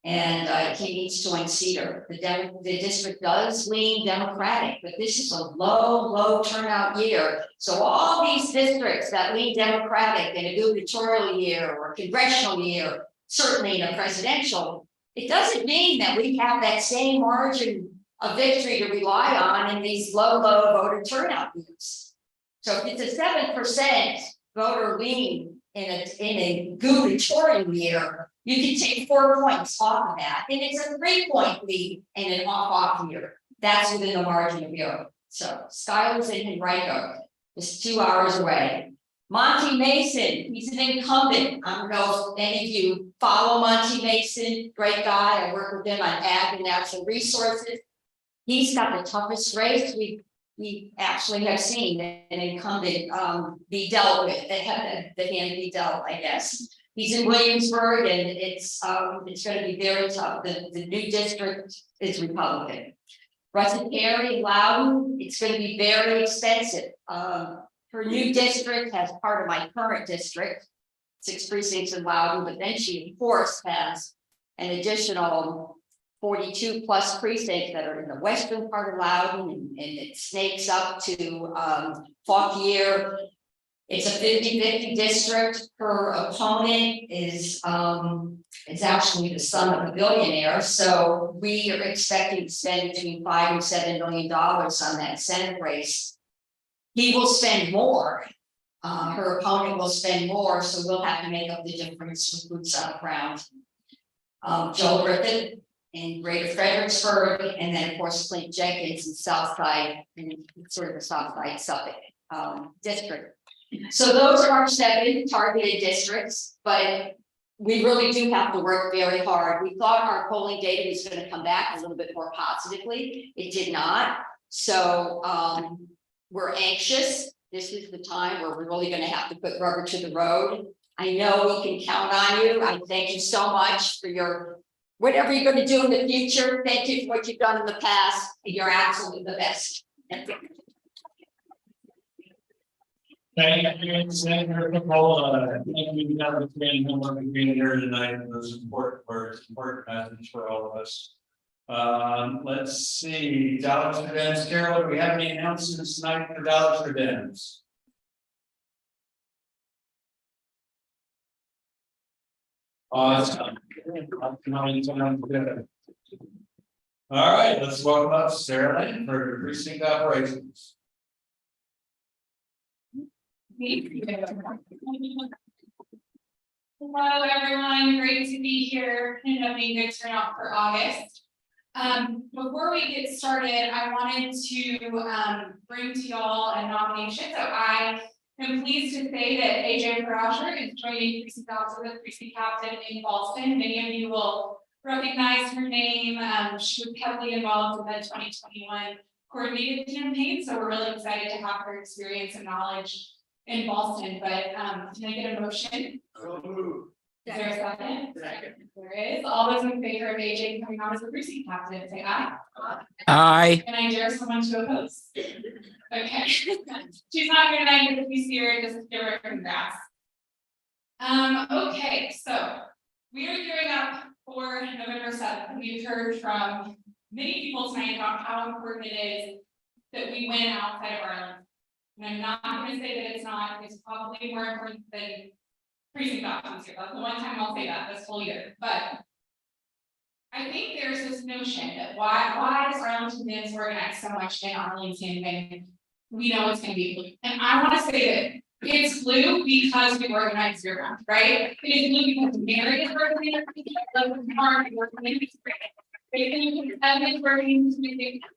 And he needs to unseat. The district does lean Democratic, but this is a low turnout year. So all these districts that lean Democratic in a gubernatorial year or congressional year, certainly in a presidential, it doesn't mean that we have that same margin of victory to rely on in these low voter turnout years. So if it's a 7% voter lean in a gubernatorial year, you can take 4 points off of that, and it's a 3-point lead in an off year. That's within the margin of error. So Skylar's in Henrico, just 2 hours away. Monty Mason, he's an incumbent. I don't know if any of you follow Monty Mason, great guy. I work with him on ag and natural resources. He's got the toughest race we actually have seen an incumbent be dealt with. They have the hand be dealt, I guess. He's in Williamsburg, and it's going to be very tough. The new district is Republican. Russell Perry, Loudon, it's going to be very expensive. Her new district has part of my current district, 6 precincts in Loudon, but then she, of course, has an additional 42 plus precincts that are in the western part of Loudon, and it snakes up to Fauquier. It's a 50-50 district. Her opponent is, it's actually the son of a billionaire, so we are expecting to spend between $5 and $7 million on that Senate race. He will spend more. Her opponent will spend more, so we'll have to make up the difference with boots on the ground. Joe Griffin in Greater Fredericksburg, and then of course Clint Jenkins in Southside, in sort of the Southside Suffolk district. So those are our 7 targeted districts, but we really do have to work very hard. We thought our polling data was going to come back a little bit more positively. It did not. So we're anxious. This is the time where we're really going to have to put rubber to the road. I know we can count on you. I thank you so much for your whatever you're going to do in the future. Thank you for what you've done in the past. You're absolutely the best. Thank you, Senator Nicola. Thank you, Governor Green, for being here tonight. It was important words, important message for all of us. Let's see, Dollars for Dems. Carol, do we have any announcements tonight for Dollars for Dems? Awesome. All right, let's welcome up Sarah Lane for precinct operations. Hello, everyone. Great to be here. Ended up being good turnout for August. Before we get started, I wanted to bring to y'all a nomination. So I am pleased to say that AJ Brasher is joining precinct officer, precinct captain in Boston. Many of you will recognize her name. She was heavily involved in the 2021 coordinated campaign, so we're really excited to have her experience and knowledge in Boston. But can I get a motion? Is there a second? Second. There is. All those in favor of AJ coming on as the precinct captain, say aye. Aye. Can I dare someone to oppose? Okay. She's not here tonight, but if you see her, just give her a congrats. Okay, so we are gearing up for November 7th. We've heard from many people tonight about how important it is that we win outside of Arlington. And I'm not going to say that it's not. It's probably more important than precinct options here. That's the one time I'll say that this whole year. But I think there's this notion that why is Arlington Dems organized so much in Arlington when we know it's going to be blue? And I want to say that it's blue because we organize year round, right? It is blue because Mary is working,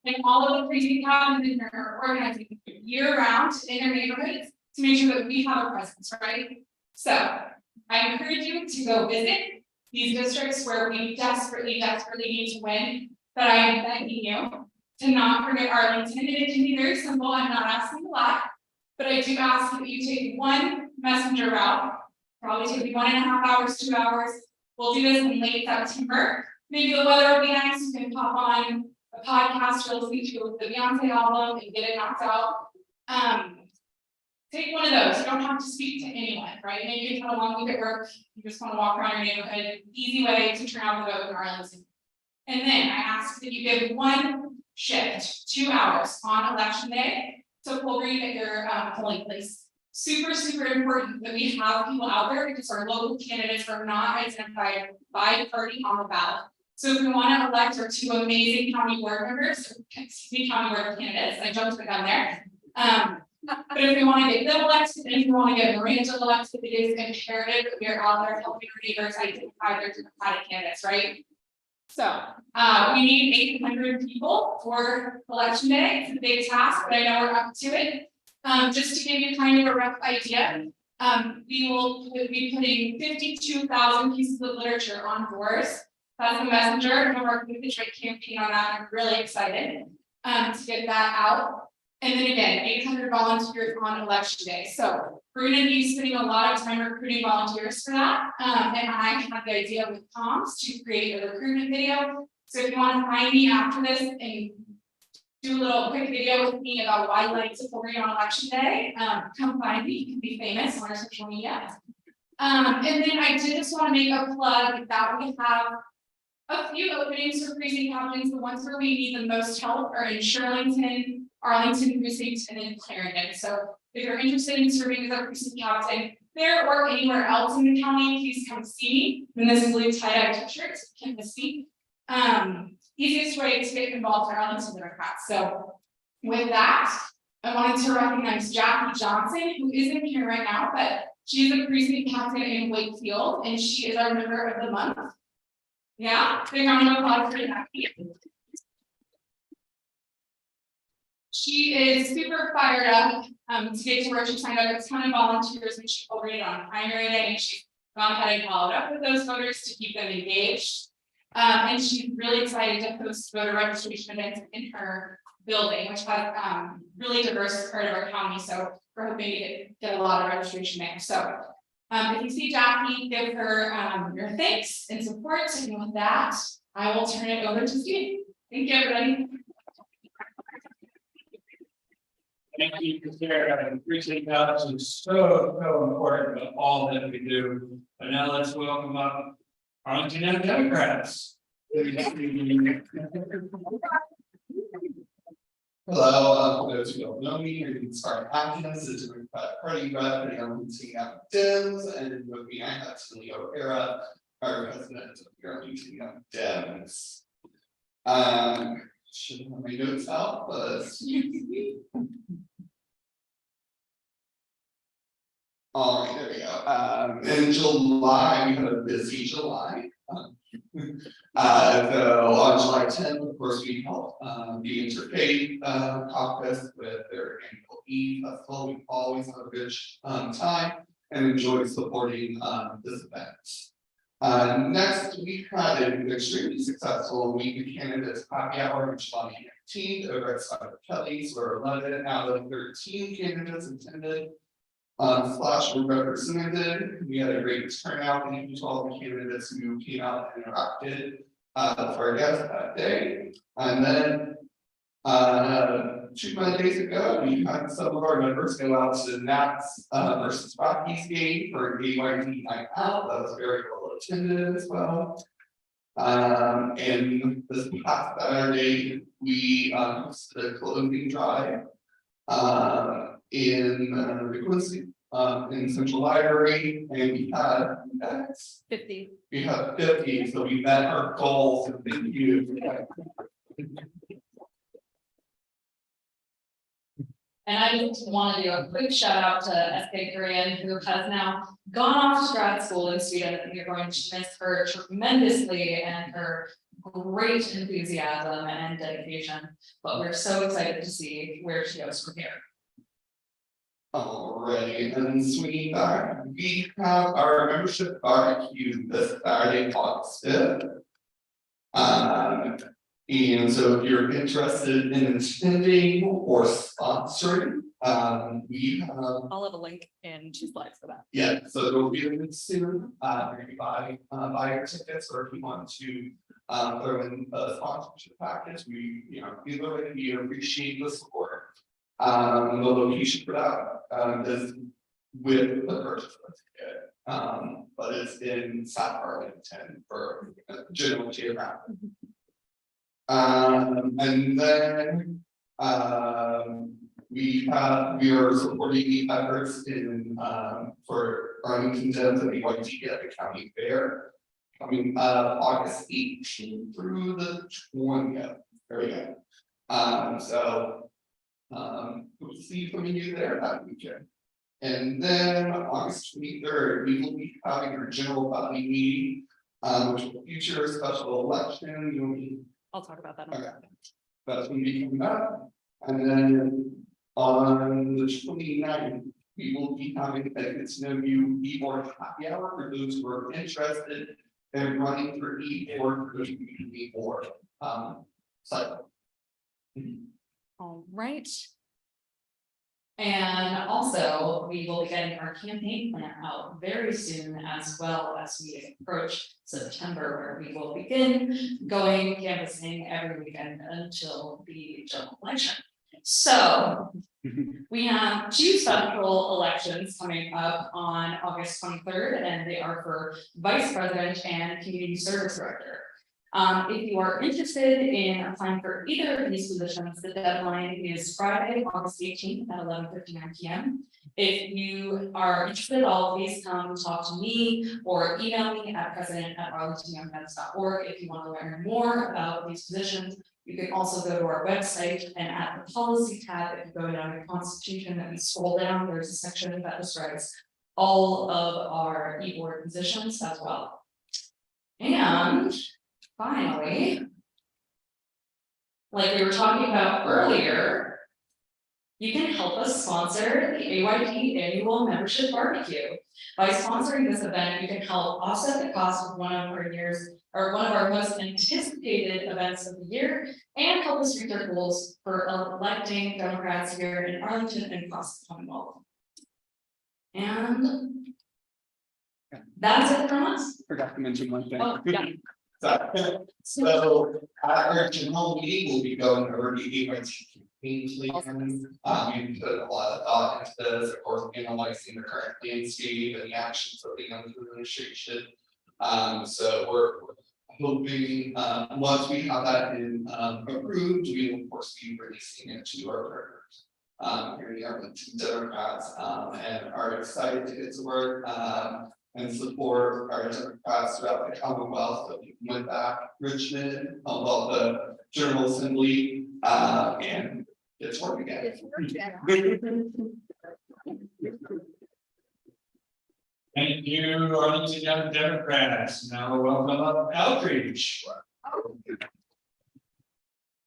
and all of the precinct captains are organizing year round in their neighborhoods to make sure that we have a presence, right? So I encourage you to go visit these districts where we desperately need to win. But I am begging you to not forget Arlington. And it can be very simple. I'm not asking a lot, but I do ask that you take one messenger route, probably take you 1.5 hours, 2 hours. We'll do this in late September. Maybe the weather will be nice. You can pop on a podcast or listen to the Beyonce album and get it knocked out. Take one of those. You don't have to speak to anyone, right? Maybe you've had a long week at work. You just want to walk around your neighborhood. Easy way to turn out the vote in Arlington. And then I ask that you give one shift, 2 hours on election day to pull green at your polling place. Super important that we have people out there because our local candidates are not identified by party on the ballot. So if we want to elect our 2 amazing county board members, county board candidates, I jumped the gun there. But if we want to get them elected, and if we want to get Miranda elected, it is imperative that we are out there helping our neighbors identify their Democratic candidates, right? So we need 800 people for election day. It's a big task, but I know we're up to it. Just to give you kind of a rough idea, we will be putting 52,000 pieces of literature on doors. That's the messenger. I'm working with the trade campaign on that. I'm really excited to get that out. And then again, 800 volunteers on election day. So we're going to be spending a lot of time recruiting volunteers for that. And I had the idea with Tom's to create a recruitment video. So if you want to find me after this and do a little quick video with me about why I like to vote on election day, come find me. You can be famous on our social media. And then I did just want to make a plug that we have a few openings for precinct captains. The ones where we need the most help are in Shirlington, Arlington precinct, and then Clarendon. So if you're interested in serving as a precinct captain there or anywhere else in the county, please come see me. And this is blue tie-dye t-shirt, so you can't miss me. Easiest way to get involved in Arlington Democrats. So with that, I wanted to recognize Jackie Johnson, who isn't here right now, but she is a precinct captain in Wakefield, and she is our member of the month. Yeah, big round of applause for Jackie. She is super fired up to get to work. She signed up a ton of volunteers when she voted on primary day, and she's gone ahead and followed up with those voters to keep them engaged. And she's really excited to host voter registration events in her building, which has really diverse part of our county. So we're hoping to get a lot of registration there. So if you see Jackie, give her your thanks and support. And with that, I will turn it over to Steve. Thank you, everybody. Thank you, Sarah. I appreciate that. This is so important of all that we do. And now let's welcome up Arlington Democrats. Hello, for those who don't know me, my name is Atkins, is a party rep at ArlDems, and with me I have Leo O'Hara, our president of the ArlDems. Shouldn't have my notes out, but all right, there we go. In July, we had a busy July. So on July 10th, of course, we held the Interfaith Caucus with their annual Eve festival. We always have a good time and enjoy supporting this event. Next, we had an extremely successful week of candidates happy hour on July 19th over at Cyber Kelly's, where 11 out of 13 candidates attended. Slash were represented. We had a great turnout, and thank you to all the candidates who came out and interacted for our guests that day. And then 2 Mondays ago, we had some of our members go out to the Nats versus Rockies game for a BYD night out. That was very well attended as well. And this past Saturday, we hosted a clothing drive in the Quincy in Central Library, and we had 50. We have 50, so we met our goals. So thank you. And I just want to do a quick shout out to SK Korean, who has now gone off to grad school in Sweden, and you're going to miss her tremendously and her great enthusiasm and dedication. But we're so excited to see where she goes from here. Alrighty, and swinging back, we have our membership barbecue this Saturday, August 5th. And so if you're interested in attending or sponsoring, we have. I'll have a link in 2 slides for that. Yeah, so there will be a link soon. Maybe buy your tickets, or if you want to throw in a sponsorship package, we appreciate the support. The location for that is with the purchase of the ticket, but it's in South Arlington for general geographic. And then we are supporting the efforts in for Arlington Dems and BYD at the county fair coming August 18th through the 20th. There we go. So we'll see some of you there that weekend. And then on August 23rd, we will be having our general body meeting, which will feature a special election. I'll talk about that. Okay. That's going to be coming up. And then on the 29th, we will be having a get to know you e-board happy hour for those who are interested in running for e-board for the e-board cycle. All right. And also, we will be getting our campaign plan out very soon, as well as we approach September, where we will begin going canvassing every weekend until the general election. So we have 2 special elections coming up on August 23rd, and they are for vice president and community service director. If you are interested in applying for either of these positions, the deadline is Friday, August 18th at 11:59 p.m. If you are interested at all, please come talk to me or email me at president@arlingtonyoungmen's.org. If you want to learn more about these positions, you can also go to our website, and at the policy tab, if you go down to Constitution and scroll down, there's a section that describes all of our e-board positions as well. And finally, like we were talking about earlier, you can help us sponsor the AYP annual membership barbecue. By sponsoring this event, you can help offset the cost of one of our most anticipated events of the year, and help us reach our goals for electing Democrats here in Arlington and across the Commonwealth. And that's it from us. Forgot to mention one thing. Oh, yeah. So, our general meeting will be going over the campaign plan. We put a lot of thought into this, of course, analyzing the current landscape and the actions of the young administration. So we're hoping, once we have that approved, we will of course be releasing it to our partners. Here we are with two Democrats, and are excited to get to work, and support our Democrats throughout the Commonwealth. So we went back Richmond, about the General Assembly, and get to work again. Thank you, Arlington Young Democrats. Now welcome up Outreach. Good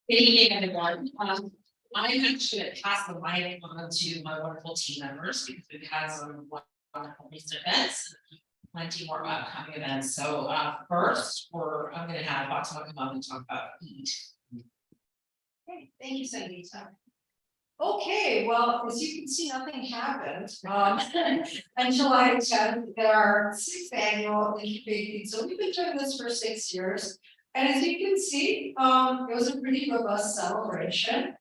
evening, everyone. I'm actually going to pass the mic on to my wonderful team members because we've had some wonderful recent events, plenty more upcoming events. So first, I'm going to have Fatima come up and talk about EAT. Okay, thank you, Sangeeta. Okay, well, as you can see, nothing happened on July 10th at our 6th annual incubating. So we've been doing this for 6 years. And as you can see, it was a pretty robust celebration.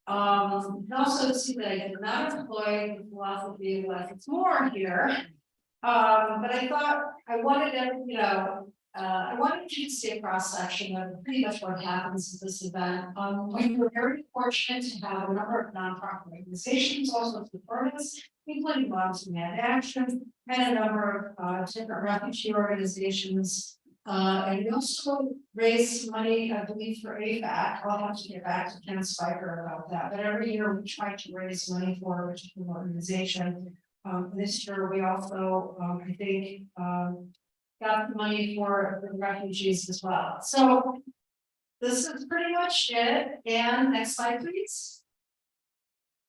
You can also see that I did not employ the philosophy of less is more here. But I thought I wanted to, I wanted to see a cross section of pretty much what happens at this event. We were very fortunate to have a number of nonprofit organizations also support us, including Moms Demand Action and a number of different refugee organizations. And we also raised money, I believe, for AFAC. I'll have to get back to Ken Spiker about that. But every year we try to raise money for a particular organization. This year we also, I think, got the money for the refugees as well. So this is pretty much it. And next slide, please.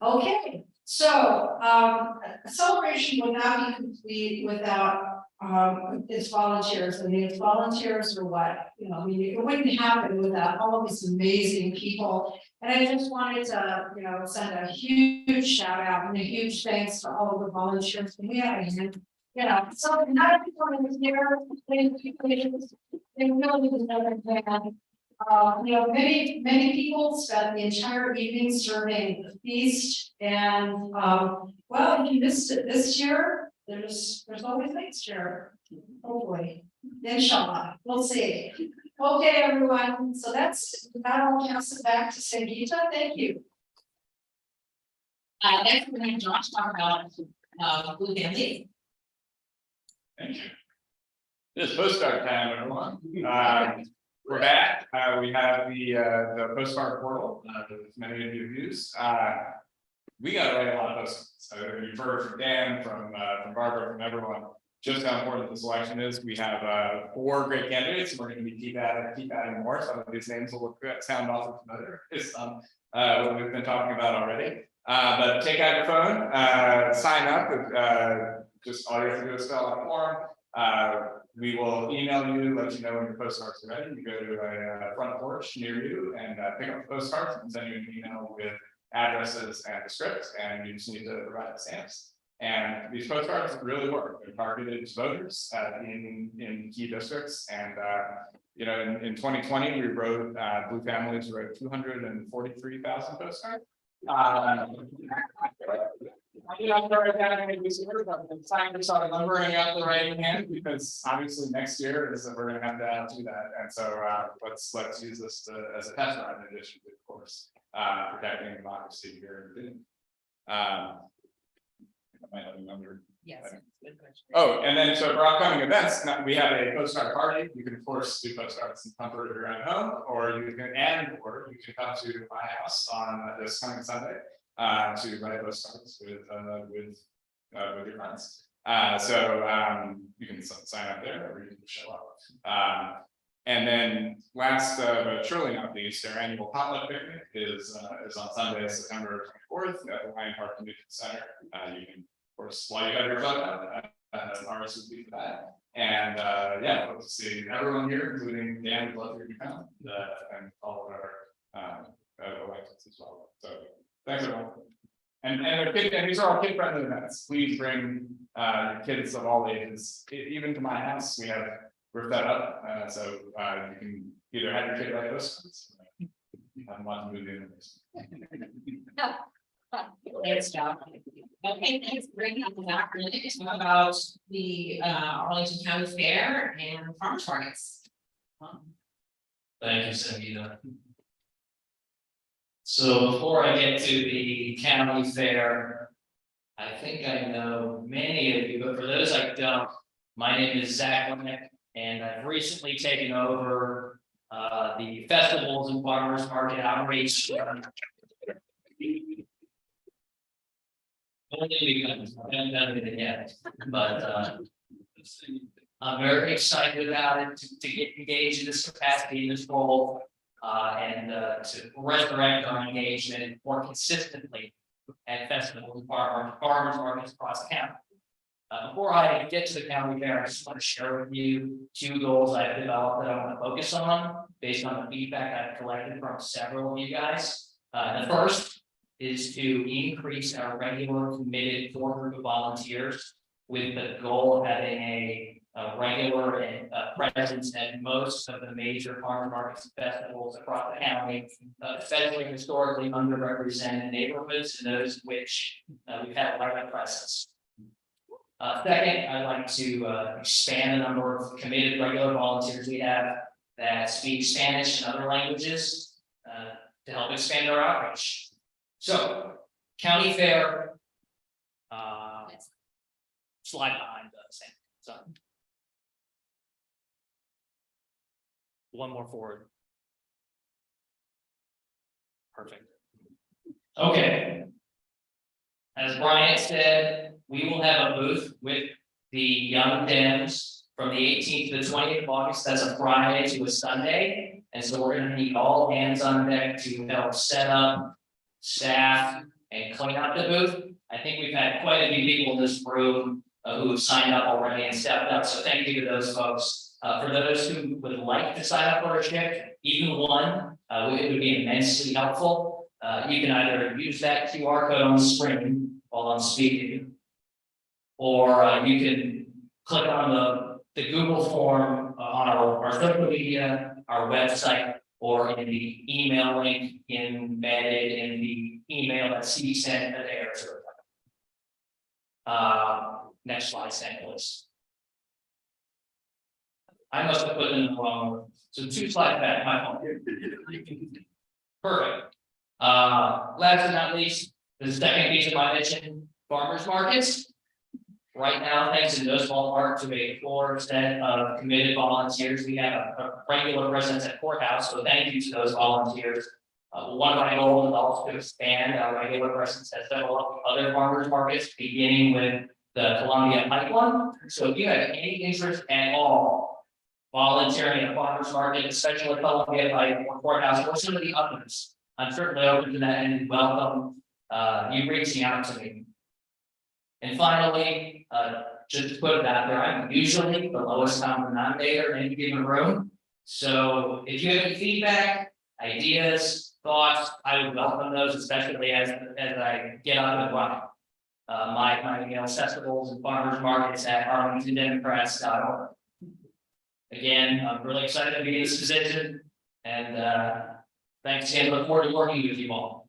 Okay, so a celebration would not be complete without its volunteers. I mean, its volunteers are what, I mean, it wouldn't happen without all of these amazing people. And I just wanted to, send a huge shout out and a huge thanks to all of the volunteers we had. So not everyone was here. They really deserve that. Many people spent the entire evening serving the feast, and well, if you missed it this year, there's always next year. Hopefully, inshallah, we'll see. Okay, everyone. So that's that. I'll pass it back to Sangeeta. Thank you. Next, we're going to talk about Blue Family. Thank you. This postcard time, everyone. We're back. We have the postcard portal that many of you use. We got to write a lot of postcards. So you've heard from Dan, from Barbara, from everyone, just how important this election is. We have 4 great candidates. We're going to be keep adding more. Some of these names will sound awful familiar. It's what we've been talking about already. But take out your phone, sign up. Just all you have to do is fill out a form. We will email you, let you know when your postcards are ready. You go to a front porch near you and pick up the postcards and send you an email with addresses and the script, and you just need to provide the stamps. And these postcards really work. They're targeted to voters in key districts. And in 2020, we wrote Blue Families wrote 243,000 postcards. I'm not sure if I'm gonna do some work, but it's time to start numbering out the right hand, because obviously next year is that we're gonna have to do that, and so let's use this as a test run in addition to, of course, protecting democracy here in Virginia. I might have remembered. Yes. Good question. Oh, and then so for upcoming events, we have a postcard party. You can of course do postcards in comfort of your own home, or you can come to my house on this coming Sunday to write postcards with your friends. You can sign up there, or you can show up. And then last but surely not least, our annual potluck picnic is on Sunday, September 24th at the Ryan Park Convention Center. You can, of course, while you have your phone out, RSVP for that. And yeah, hope to see everyone here, including Dan, would love for you to come, and all of our elections as well. So thanks everyone. And these are all kid-friendly events. Please bring your kids of all ages. Even to my house, we have ripped that up, so you can either have your kid write those, have them watch the movie. Thanks, John. Okay, thanks for bringing up the document about the Arlington County Fair and farmers markets. Thank you, Sangeeta. So before I get to the county fair, I think I know many of you, but for those I don't, my name is Zach Lemick, and I've recently taken over the festivals and farmers market outreach. Only because I haven't done it yet, but I'm very excited about it to get engaged in this capacity, in this role, and to resurrect our engagement more consistently at festivals and farmers markets across the county. Before I get to the county fair, I just want to share with you 2 goals I've developed that I want to focus on based on the feedback I've collected from several of you guys. The first is to increase our regular committed core group of volunteers with the goal of having a regular presence at most of the major farmer markets and festivals across the county, especially historically underrepresented neighborhoods and those which we've had a large presence. Second, I'd like to expand the number of committed regular volunteers we have that speak Spanish and other languages to help expand our outreach. So, county fair, slide behind the same. So, one more forward. Perfect. Okay. As Bryant said, we will have a booth with the ArlDems from the 18th to the 20th of August. That's a Friday to a Sunday. And so we're going to need all hands on deck to help set up, staff, and clean up the booth. I think we've had quite a few people in this room who have signed up already and stepped up. So thank you to those folks. For those who would like to sign up for a shift, even one, it would be immensely helpful. You can either use that QR code on the screen while I'm speaking, or you can click on the Google form on our social media, our website, or in the email link embedded in the email that Steve sent at air to. Next slide, please. I must have put them in the wrong order. So 2 slides back, my fault. Perfect. Last but not least, the second piece of my mission, farmers markets. Right now, thanks in no small part to a core set of committed volunteers, we have a regular presence at courthouse. So thank you to those volunteers. One of my goals is also to expand our regular presence at several other farmers markets, beginning with the Columbia Pipeline. So if you have any interest at all volunteering at a farmers market, especially Columbia Pipeline or courthouse or some of the others, I'm certainly open to that and welcome you reaching out to me. And finally, just to put it out there, I'm usually the lowest common denominator in any given room. So if you have any feedback, ideas, thoughts, I would welcome those, especially as I get up and running. My email festivals and farmers markets at arlingtondemocrats.org. Again, I'm really excited to be in this position, and thanks again. Look forward to working with you all.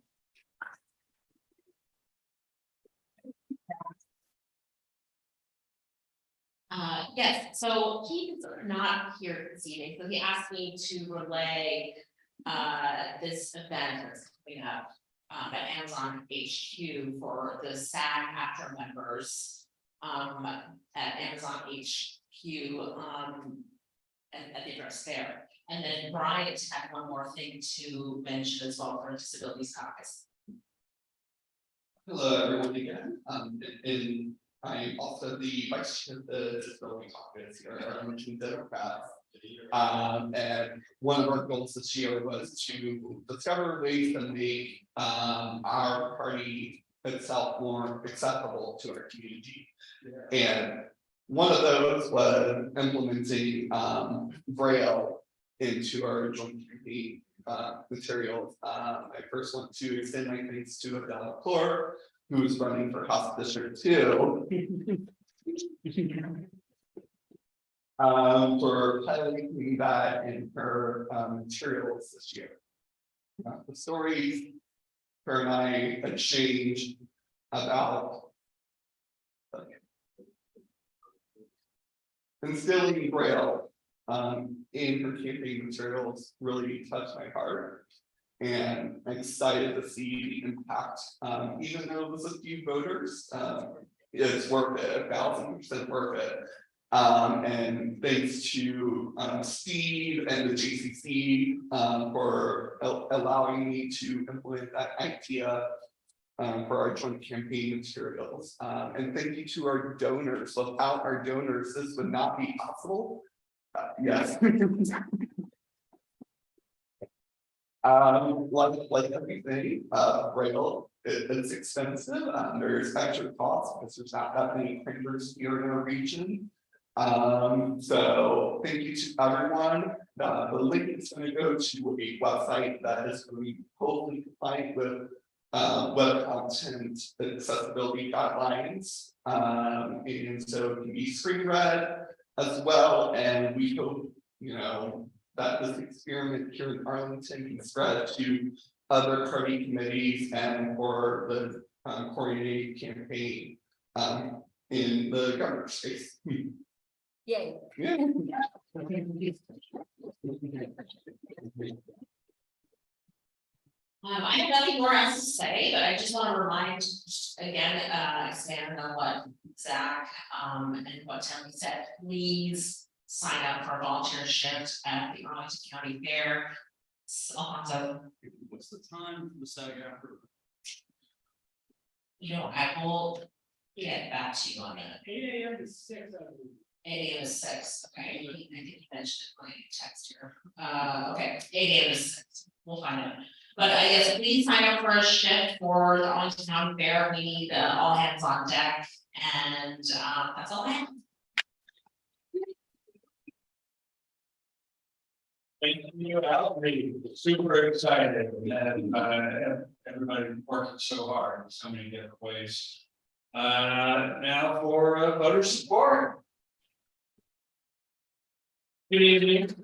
Yes, so he's not here this evening, so he asked me to relay this event that's coming up at Amazon HQ for the SAG after members at Amazon HQ and at the address there. And then Brian had one more thing to mention as well for Disabilities Caucus. Hello, everyone again. And I'm also the vice chair of the Disability Caucus here, I'm a Democrat. And one of our goals this year was to discover ways to make our party itself more accessible to our community. And one of those was implementing Braille into our joint campaign materials. I first want to extend my thanks to Adele McClure, who is running for House District 2. For highlighting that in her materials this year. The stories her and I exchanged about instilling Braille in her campaign materials really touched my heart. And I'm excited to see the impact, even though it was a few voters, it's worth it, 1000% worth it. And thanks to Steve and the JCC for allowing me to implement that idea for our joint campaign materials. And thank you to our donors. Without our donors, this would not be possible. Yes. Like everything, Braille it's expensive. There's extra costs because there's not that many printers here in our region. So thank you to everyone. The link is going to go to a website that is going to be totally compliant with web content accessibility guidelines. And so it can be screen read as well. And we hope, that this experiment here in Arlington can spread to other party committees and for the coordinated campaign in the governor's space. Yay. Yeah. I have nothing more else to say, but I just want to remind again, expand on what Zach and what Tony said. Please sign up for a volunteer shift at the Arlington County Fair. So, What's the time for the SAG after? I will get back to you on that. 8 AM to 6. 8 AM to 6, okay, I think you mentioned it in my text here, okay, 8 AM to 6, we'll find out. But I guess please sign up for a shift for the Arlington County Fair, we need all hands on deck, and that's all I have. Thank you, Al. Super excited and everybody working so hard in so many different ways. Now for voter support. Good evening.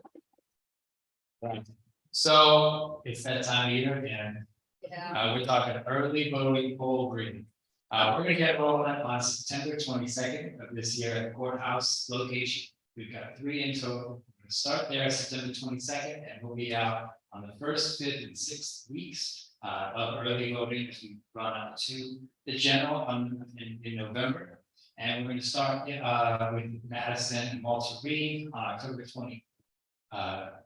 So it's that time of year again. Yeah. We're talking early voting poll breeding. We're gonna get rolling on September 22nd of this year at the courthouse location. We've got 3 in total. We're gonna start there September 22nd, and we'll be out on the 1st, 5th, and 6th weeks of early voting as we run up to the general in November. And we're going to start with Madison and Walter Reed on October 20th.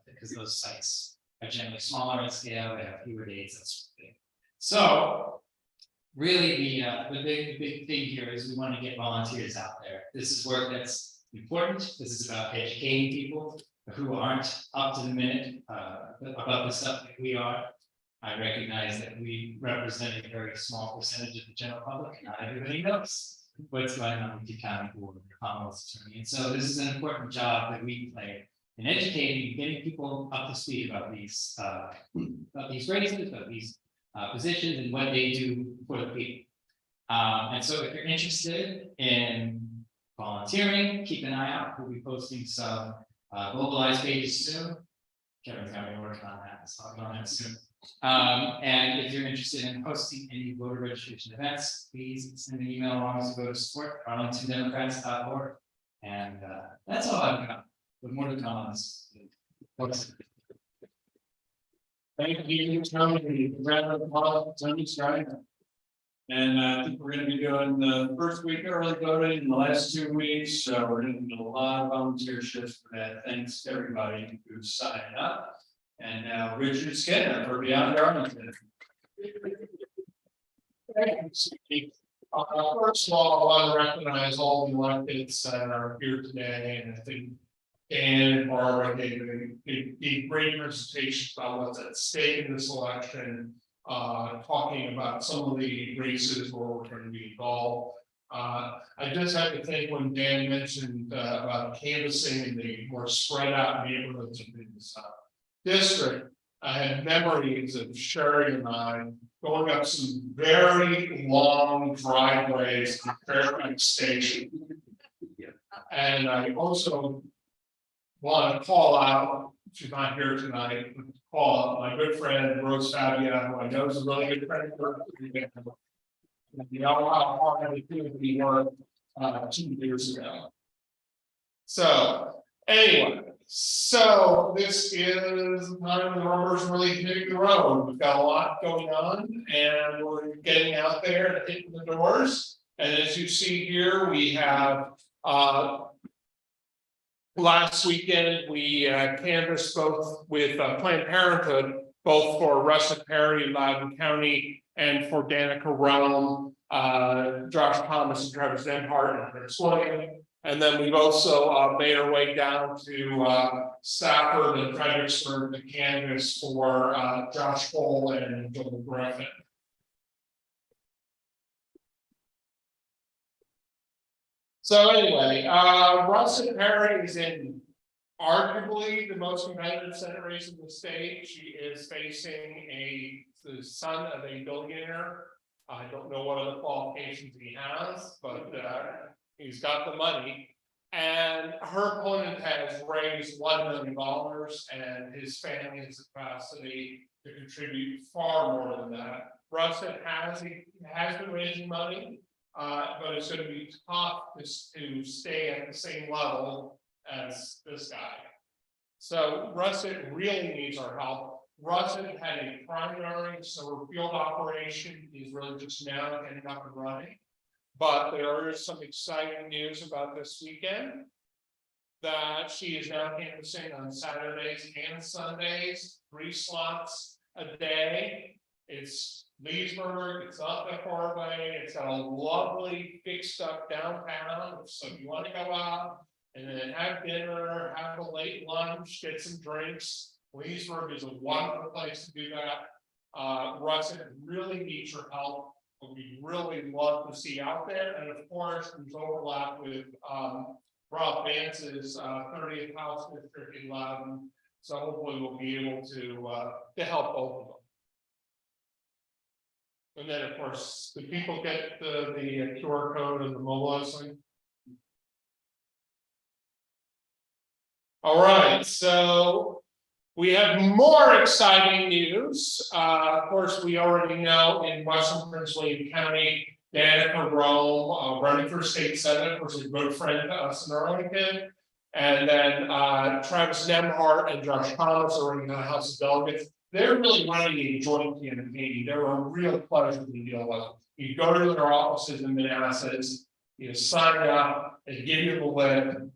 Because those sites are generally smaller in scale, they have fewer dates, that sort of thing. So really the big thing here is we want to get volunteers out there. This is work that's important. This is about educating people who aren't up to the minute about the stuff that we are. I recognize that we represent a very small percentage of the general public, and not everybody knows what's going on with the county board or Commonwealth's attorney. And so this is an important job that we play in educating, getting people up to speed about these races, about these positions and what they do for the people. And so if you're interested in volunteering, keep an eye out. We'll be posting some mobilized pages soon. Kevin's got me working on that, so I'll be on that soon. And if you're interested in hosting any voter registration events, please send an email along to go to support@arlingtondemocrats.org. And that's all I've got, but more to come on this. Thank you, Tony. Tony's right. And I think we're gonna be doing the first week early voting in the last 2 weeks, so we're gonna do a lot of volunteer shifts for that. Thanks to everybody who signed up. And now Richard Skinner for Beyond Arlington. First of all, I want to recognize all the electeds that are here today, and I think Dan and Barbara gave a great presentation about what's at stake in this election. Talking about some of the races where we're going to be involved. I just had to think when Dan mentioned about canvassing in the more spread out neighborhoods of this district. I had memories of Sherry and I going up some very long driveways to Fairbanks Station. And I also want to call out, she's not here tonight, call out my good friend Rose Fabia, who I know is a really good friend for you know how hard we worked 2 years ago. So anyway, so this is the time the rubbers really hitting the road. We've got a lot going on and we're getting out there and hitting the doors. And as you see here, we have last weekend, we canvassed both with Planned Parenthood, both for Russet Perry, Loudoun County, and for Danica Rome, Josh Thomas, and Travis Denhart, and Chris William. And then we've also made our way down to Stafford and Fredericksburg to canvass for Josh Cole and Joel Griffin. So anyway, Russet Perry is in arguably the most competitive Senate race in the state. She is facing the son of a billionaire. I don't know what other qualifications he has, but he's got the money. And her opponent has raised $1 million, and his family has the capacity to contribute far more than that. Russet has been raising money. But it's going to be tough to stay at the same level as this guy. So Russet really needs our help. Russet had a primary, so her field operation is really just now getting up and running. But there is some exciting news about this weekend that she is now canvassing on Saturdays and Sundays, 3 slots a day. It's Leesburg, it's not that far away, it's got a lovely fixed up downtown, so if you want to go out and then have dinner, have a late lunch, get some drinks, Leesburg is a wonderful place to do that. Russet really needs your help, but we really love to see out there, and of course, there's overlap with Rob Vance's 30th House District in Loudoun, so hopefully we'll be able to help both of them. And then, of course, the people get the QR code and the mobile link. All right, so we have more exciting news. Of course, we already know in Western Prince William County, Danica Rome running for state senate, was a good friend to us in Arlington. And then Travis Nemhart and Josh Thomas are in the House of Delegates. They're really running a joint campaign. They're a real pleasure to deal with. You go to their offices in Manassas, you sign up, and give you the link.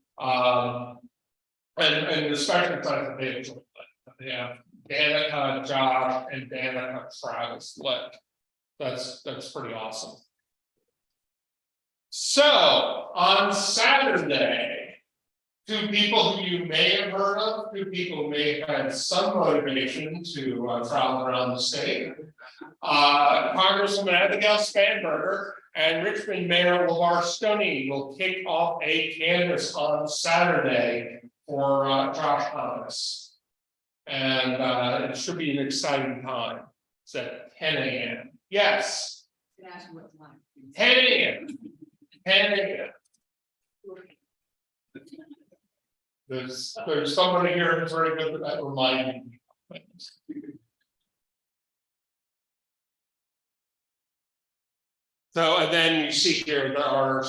And especially because they have joint link. They have Danica, Josh, and Danica Travis link. That's pretty awesome. So on Saturday, 2 people who you may have heard of, 2 people who may have had some motivation to travel around the state. Congresswoman Abigail Spanberger and Richmond Mayor LeVar Stoney will kick off a canvass on Saturday for Josh Thomas. And it should be an exciting time. It's at 10 a.m. Yes. 10 a.m. 10 a.m. There's somebody here who's very good at reminding me. So, and then you see here, there are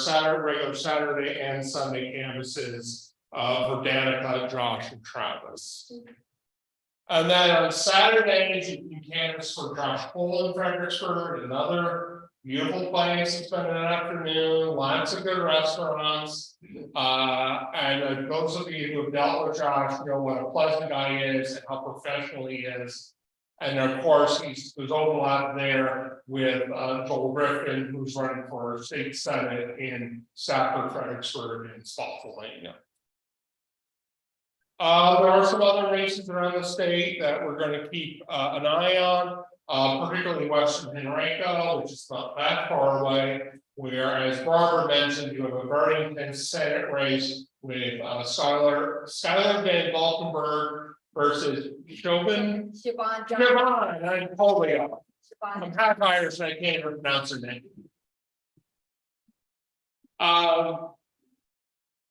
regular Saturday and Sunday canvases for Danica, Josh, and Travis. And then on Saturdays, you can canvass for Josh Cole in Fredericksburg, another beautiful place to spend an afternoon, lots of good restaurants. And those of you who have dealt with Josh know what a pleasant guy is and how professional he is. And of course, there's overlap there with Joel Griffin, who's running for state senate in Stafford, Fredericksburg, and Spotsylvania. There are some other races around the state that we're going to keep an eye on, particularly Western Henrico, which is not that far away, where, as Barbara mentioned, you have a very intense Senate race with Skylar Van Valkenburg versus Siobhan. I'm totally off. I'm half Irish and I can't even pronounce her name.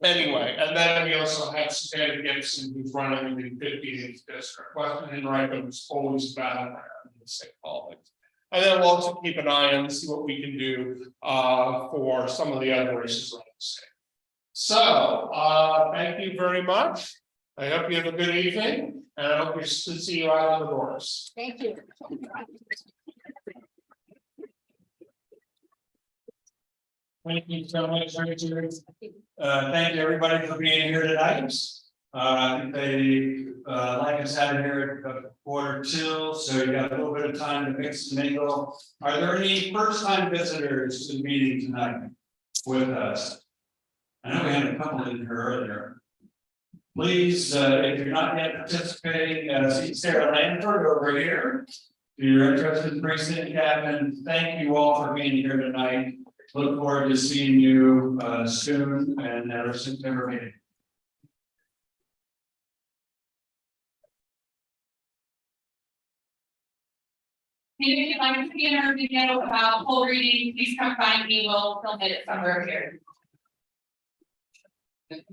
Anyway, and then we also have Susanna Gibson, who's running in the 58th district. Western Henrico is always battleground in the state politics. And then we'll also keep an eye on to see what we can do for some of the other races around the state. So thank you very much. I hope you have a good evening, and I hope to see you out on the doors. Thank you. Thank you so much, Richard. Thank you, everybody, for being here tonight. I think they like us out here at 1:45, so you got a little bit of time to mix and mingle. Are there any first-time visitors to the meeting tonight with us? I know we had a couple in here earlier. Please, if you're not yet participating, see Sarah Lanford over here. If you're interested in precinct captain, thank you all for being here tonight. Look forward to seeing you soon and at our September meeting. Maybe if you'd like to see another video about poll reading, please come find me, we'll film it somewhere here. Thank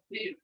you.